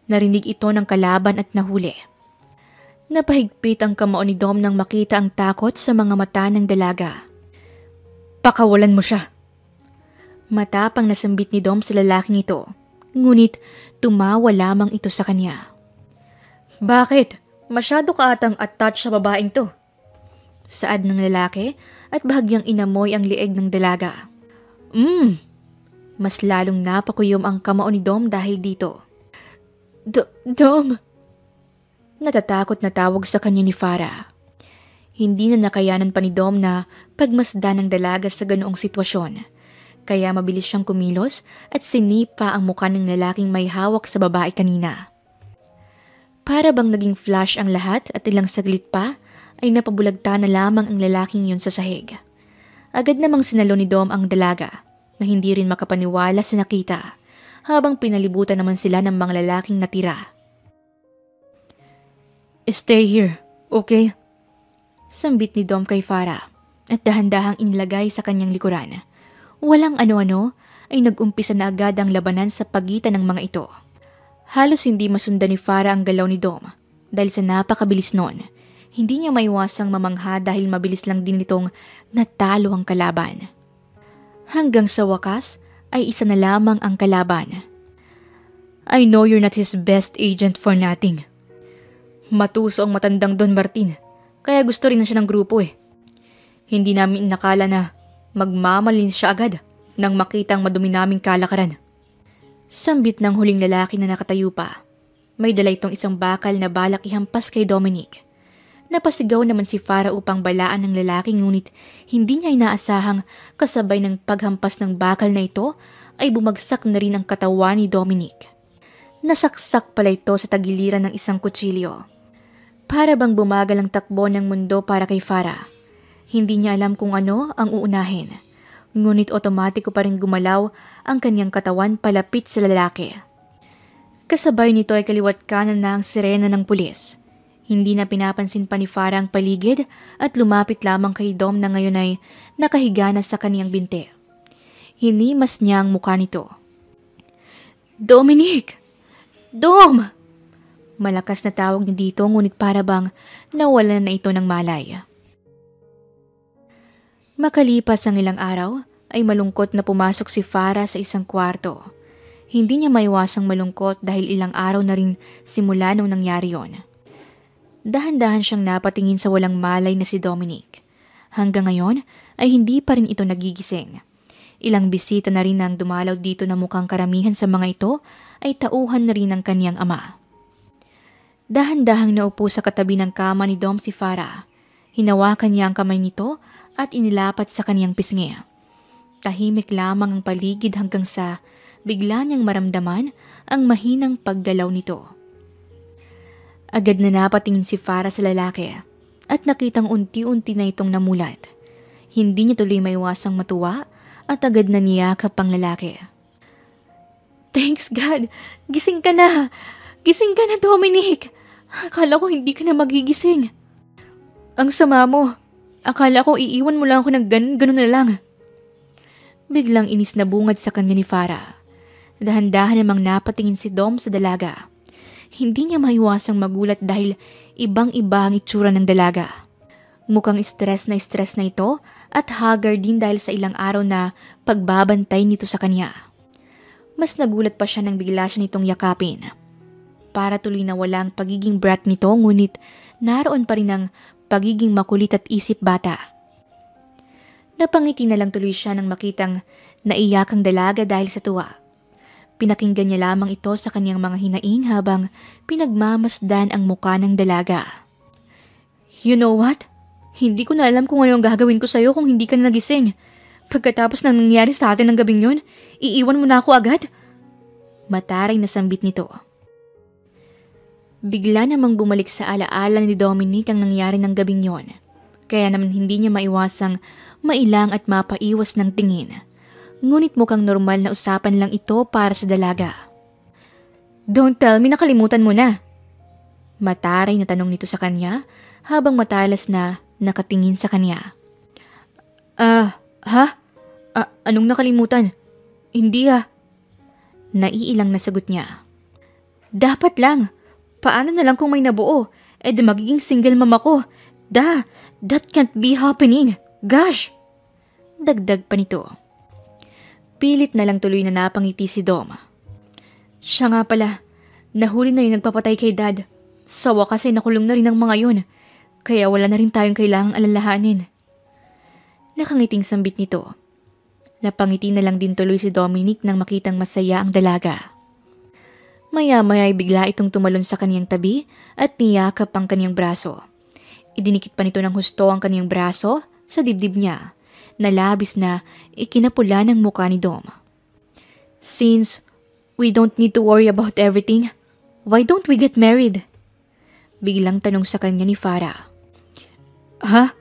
narinig ito ng kalaban at nahuli. Napahigpit ang kamao ni Dom nang makita ang takot sa mga mata ng dalaga. "Pakawalan mo siya." Matapang nasambit ni Dom sa lalaking ito, ngunit tumawa lamang ito sa kanya. "Bakit? Masyado ka atang attached sa babaeng to." Saad ng lalaki at bahagyang inamoy ang lieg ng dalaga. Mas lalong napakuyom ang kamao ni Dom dahil dito. Dom! Natatakot na tawag sa kanya ni Farah. Hindi na nakayanan pa ni Dom na pagmasdan ng dalaga sa ganoong sitwasyon. Kaya mabilis siyang kumilos at sinipa ang mukha ng lalaking may hawak sa babae kanina. Para bang naging flash ang lahat at ilang saglit pa ay napabulagta na lamang ang lalaking yun sa sahig. Agad namang sinalo ni Dom ang dalaga na hindi rin makapaniwala sa nakita habang pinalibutan naman sila ng mga lalaking natira. "Stay here, okay?" Sambit ni Dom kay Farah at dahan-dahang inilagay sa kanyang likuran. Walang ano-ano ay nag-umpisa na agad ang labanan sa pagitan ng mga ito. Halos hindi masundan ni Farah ang galaw ni Dom dahil sa napakabilis noon. Hindi niya maiwasang mamangha dahil mabilis lang din nitong natalo ang kalaban. Hanggang sa wakas ay isa na lamang ang kalaban. "I know you're not his best agent for nothing." Matuso ang matandang Don Martin, kaya gusto rin na siya ng grupo eh. Hindi namin inakala na magmamalinis siya agad nang makitang madumi naming kalakaran. Sambit ng huling lalaki na nakatayo pa. May dala itong isang bakal na balak ihampas kay Dominic. Napasigaw naman si Farah upang balaan ng lalaki ngunit hindi niya inaasahang kasabay ng paghampas ng bakal na ito ay bumagsak na rin ang katawan ni Dominic. Nasaksak pala ito sa tagiliran ng isang kutsilyo. Para bang bumagal ang takbo ng mundo para kay Farah. Hindi niya alam kung ano ang uunahin. Ngunit otomatiko pa rin gumalaw ang kanyang katawan palapit sa lalaki. Kasabay nito ay kaliwat kanan na ang sirena ng pulis. Hindi na pinapansin pa ni Farah ang paligid at lumapit lamang kay Dom na ngayon ay nakahiga na sa kaniyang binti. Hinimas niya ang mukha nito. "Dominic! Dom!" Malakas na tawag niya dito ngunit para bang nawalan na ito ng malay. Makalipas ang ilang araw ay malungkot na pumasok si Farah sa isang kwarto. Hindi niya maiwasang malungkot dahil ilang araw na rin simula nung nangyari yon. Dahan-dahan siyang napatingin sa walang malay na si Dominic. Hanggang ngayon ay hindi pa rin ito nagigising. Ilang bisita na rin ang dumalaw dito na mukhang karamihan sa mga ito ay tauhan na rin ng kanyang ama. Dahan-dahang naupo sa katabi ng kama ni Dom si Farah. Hinawakan niya ang kamay nito at inilapat sa kaniyang pisngi. Tahimik lamang ang paligid hanggang sa bigla niyang maramdaman ang mahinang paggalaw nito. Agad na napatingin si Farah sa lalaki at nakitang unti-unti na itong namulat. Hindi niya tuloy maiwasang matuwa at agad na niyakap ang lalaki. "Thanks God! Gising ka na! Gising ka na, Dominic! Akala ko hindi ka na magigising." "Ang sama mo! Akala ko iiwan mo lang ako ng ganun na lang." Biglang inis na bungad sa kanya ni Farah. Dahan-dahan namang napatingin si Dom sa dalaga. Hindi niya maiwasang magulat dahil ibang-iba ang itsura ng dalaga. Mukhang stress na ito at haggard din dahil sa ilang araw na pagbabantay nito sa kanya. Mas nagulat pa siya nang bigla siya nitong yakapin. Para tuloy na walang pagiging brat nito ngunit naroon pa rin ang pagiging makulit at isip bata. Napangiti na lang tuloy siya nang makitang naiyak ang dalaga dahil sa tuwa. Pinakinggan niya lamang ito sa kanyang mga hinaing habang pinagmamasdan ang muka ng dalaga. "You know what? Hindi ko na alam kung ano ang gagawin ko sa'yo kung hindi ka na nagising. Pagkatapos ng nangyari sa atin ng gabing yun, iiwan mo na ako agad?" Mataray na sambit nito. Bigla namang bumalik sa alaala ni Dominic ang nangyari ng gabing yon. Kaya naman hindi niya maiwasang mailang at mapaiwas ng tingin. Ngunit mukhang normal na usapan lang ito para sa dalaga. "Don't tell me nakalimutan mo na." Mataray na tanong nito sa kanya habang matalas na nakatingin sa kanya. Anong nakalimutan? Hindi ah." Naiilang na sagot niya. "Dapat lang. Paano na lang kung may nabuo? Di magiging single mom ako. That can't be happening. Gosh!" Dagdag pa nito. Pilit na lang tuloy na napangiti si Dom. "Siya nga pala, nahuli na yung nagpapatay kay Dad. Sa wakas ay nakulong na rin ang mga yun. Kaya wala na rin tayong kailangang alalahanin." Nakangiting sambit nito. Napangiti na lang din tuloy si Dominic nang makitang masaya ang dalaga. Maya-maya ay bigla itong tumalon sa kanyang tabi at niyakap ang kanyang braso. Idinikit pa nito ng husto ang kaniyang braso sa dibdib niya, na labis na ikinapula ng mukha ni Dom. Since we don't need to worry about everything, why don't we get married? Biglang tanong sa kanya ni Farah. Ha?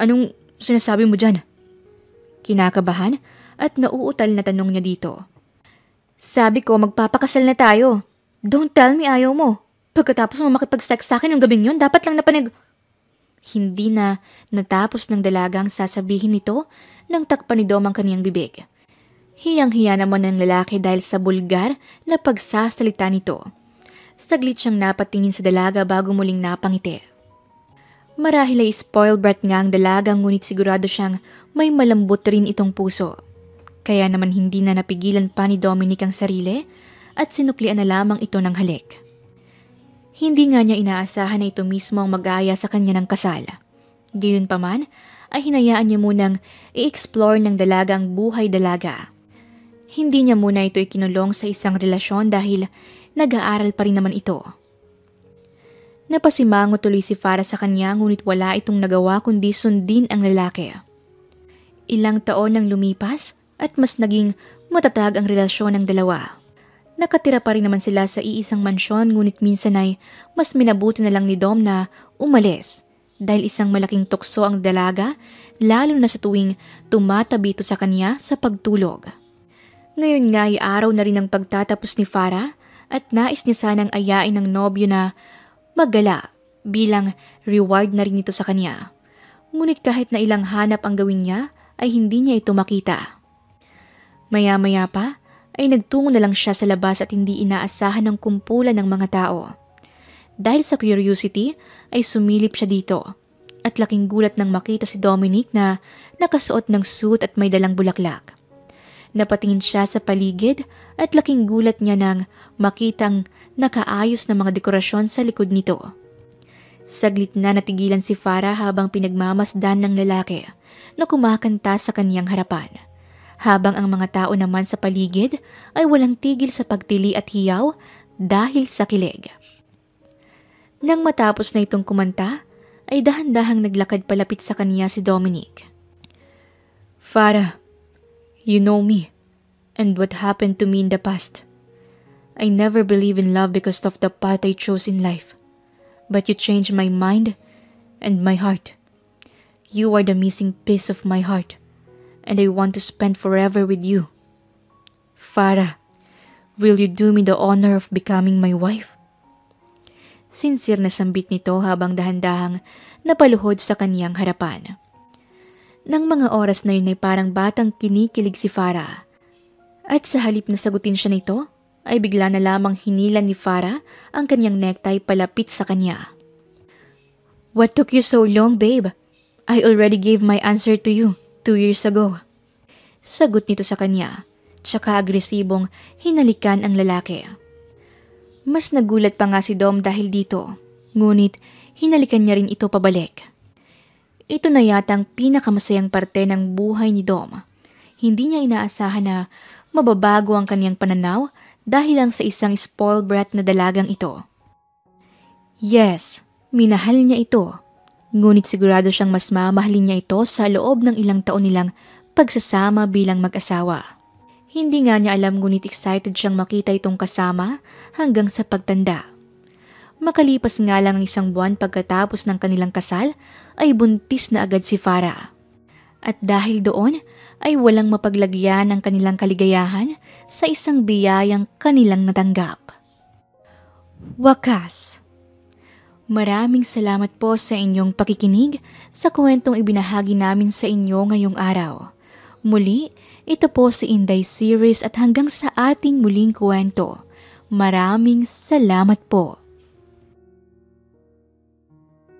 Anong sinasabi mo dyan? Kinakabahan at nauutal na tanong niya dito. Sabi ko magpapakasal na tayo. Don't tell me ayaw mo. Pagkatapos mo makipag-sex sa akin ng gabing yun, dapat lang Hindi na natapos ng dalagang sasabihin nito nang takpan ni Dom ang kaniyang bibig. Hiyang-hiya naman ng lalaki dahil sa bulgar na pagsasalita nito. Saglit siyang napatingin sa dalaga bago muling napangiti. Marahil ay spoiled brat nga ang dalagang ngunit sigurado siyang may malambot rin itong puso. Kaya naman hindi na napigilan pa ni Dominic ang sarili at sinuklian na lamang ito ng halik. Hindi nga niya inaasahan na ito mismo ang mag-aaya sa kanya ng kasal. Gayunpaman ay hinayaan niya munang i-explore ng dalaga ang buhay dalaga. Hindi niya muna ito ikinulong sa isang relasyon dahil nag-aaral pa rin naman ito. Napasimango tuloy si Farah sa kanya ngunit wala itong nagawa kundi sundin ang lalaki. Ilang taon nang lumipas at mas naging matatag ang relasyon ng dalawa. Nakatira pa rin naman sila sa iisang mansyon ngunit minsan ay mas minabuti na lang ni Dom na umalis dahil isang malaking tukso ang dalaga lalo na sa tuwing tumatabi ito sa kanya sa pagtulog. Ngayon nga ay araw na rin ang pagtatapos ni Farah at nais niya sanang ayain ng nobyo na maggala bilang reward na rin ito sa kanya. Ngunit kahit na ilang hanap ang gawin niya ay hindi niya ito makita. Maya-maya pa ay nagtungo na lang siya sa labas at hindi inaasahan ng kumpulan ng mga tao. Dahil sa curiosity ay sumilip siya dito at laking gulat nang makita si Dominic na nakasuot ng suit at may dalang bulaklak. Napatingin siya sa paligid at laking gulat niya nang makitang nakaayos na mga dekorasyon sa likod nito. Saglit na natigilan si Farah habang pinagmamasdan ng lalaki na kumakanta sa kanyang harapan. Habang ang mga tao naman sa paligid ay walang tigil sa pagtili at hiyaw dahil sa kilig. Nang matapos na itong kumanta, ay dahan-dahang naglakad palapit sa kanya si Dominic. Farah, you know me and what happened to me in the past. I never believed in love because of the path I chose in life. But you changed my mind and my heart. You are the missing piece of my heart. And I want to spend forever with you. Farah, will you do me the honor of becoming my wife? Sincere na sambit nito habang dahan-dahang napaluhod sa kaniyang harapan. Nang mga oras na yun ay parang batang kinikilig si Farah. At sa halip na sagutin siya nito, ay bigla na lamang hinilan ni Farah ang kanyang necktie palapit sa kanya. What took you so long, babe? I already gave my answer to you 2 years ago. Sagot nito sa kanya, tsaka agresibong hinalikan ang lalaki. Mas nagulat pa nga si Dom dahil dito, ngunit hinalikan niya rin ito pabalik. Ito na yata ang pinakamasayang parte ng buhay ni Dom. Hindi niya inaasahan na mababago ang kanyang pananaw dahil lang sa isang spoiled brat na dalagang ito. Yes, minahal niya ito. Ngunit sigurado siyang mas mamahalin niya ito sa loob ng ilang taon nilang pagsasama bilang mag-asawa. Hindi nga niya alam ngunit excited siyang makita itong kasama hanggang sa pagtanda. Makalipas nga lang ang 1 buwan pagkatapos ng kanilang kasal ay buntis na agad si Farah. At dahil doon ay walang mapaglagyan ng kanilang kaligayahan sa isang biyayang kanilang natanggap. Wakas. Maraming salamat po sa inyong pakikinig sa kwentong ibinahagi namin sa inyo ngayong araw. Muli, ito po si Inday Series at hanggang sa ating muling kwento. Maraming salamat po.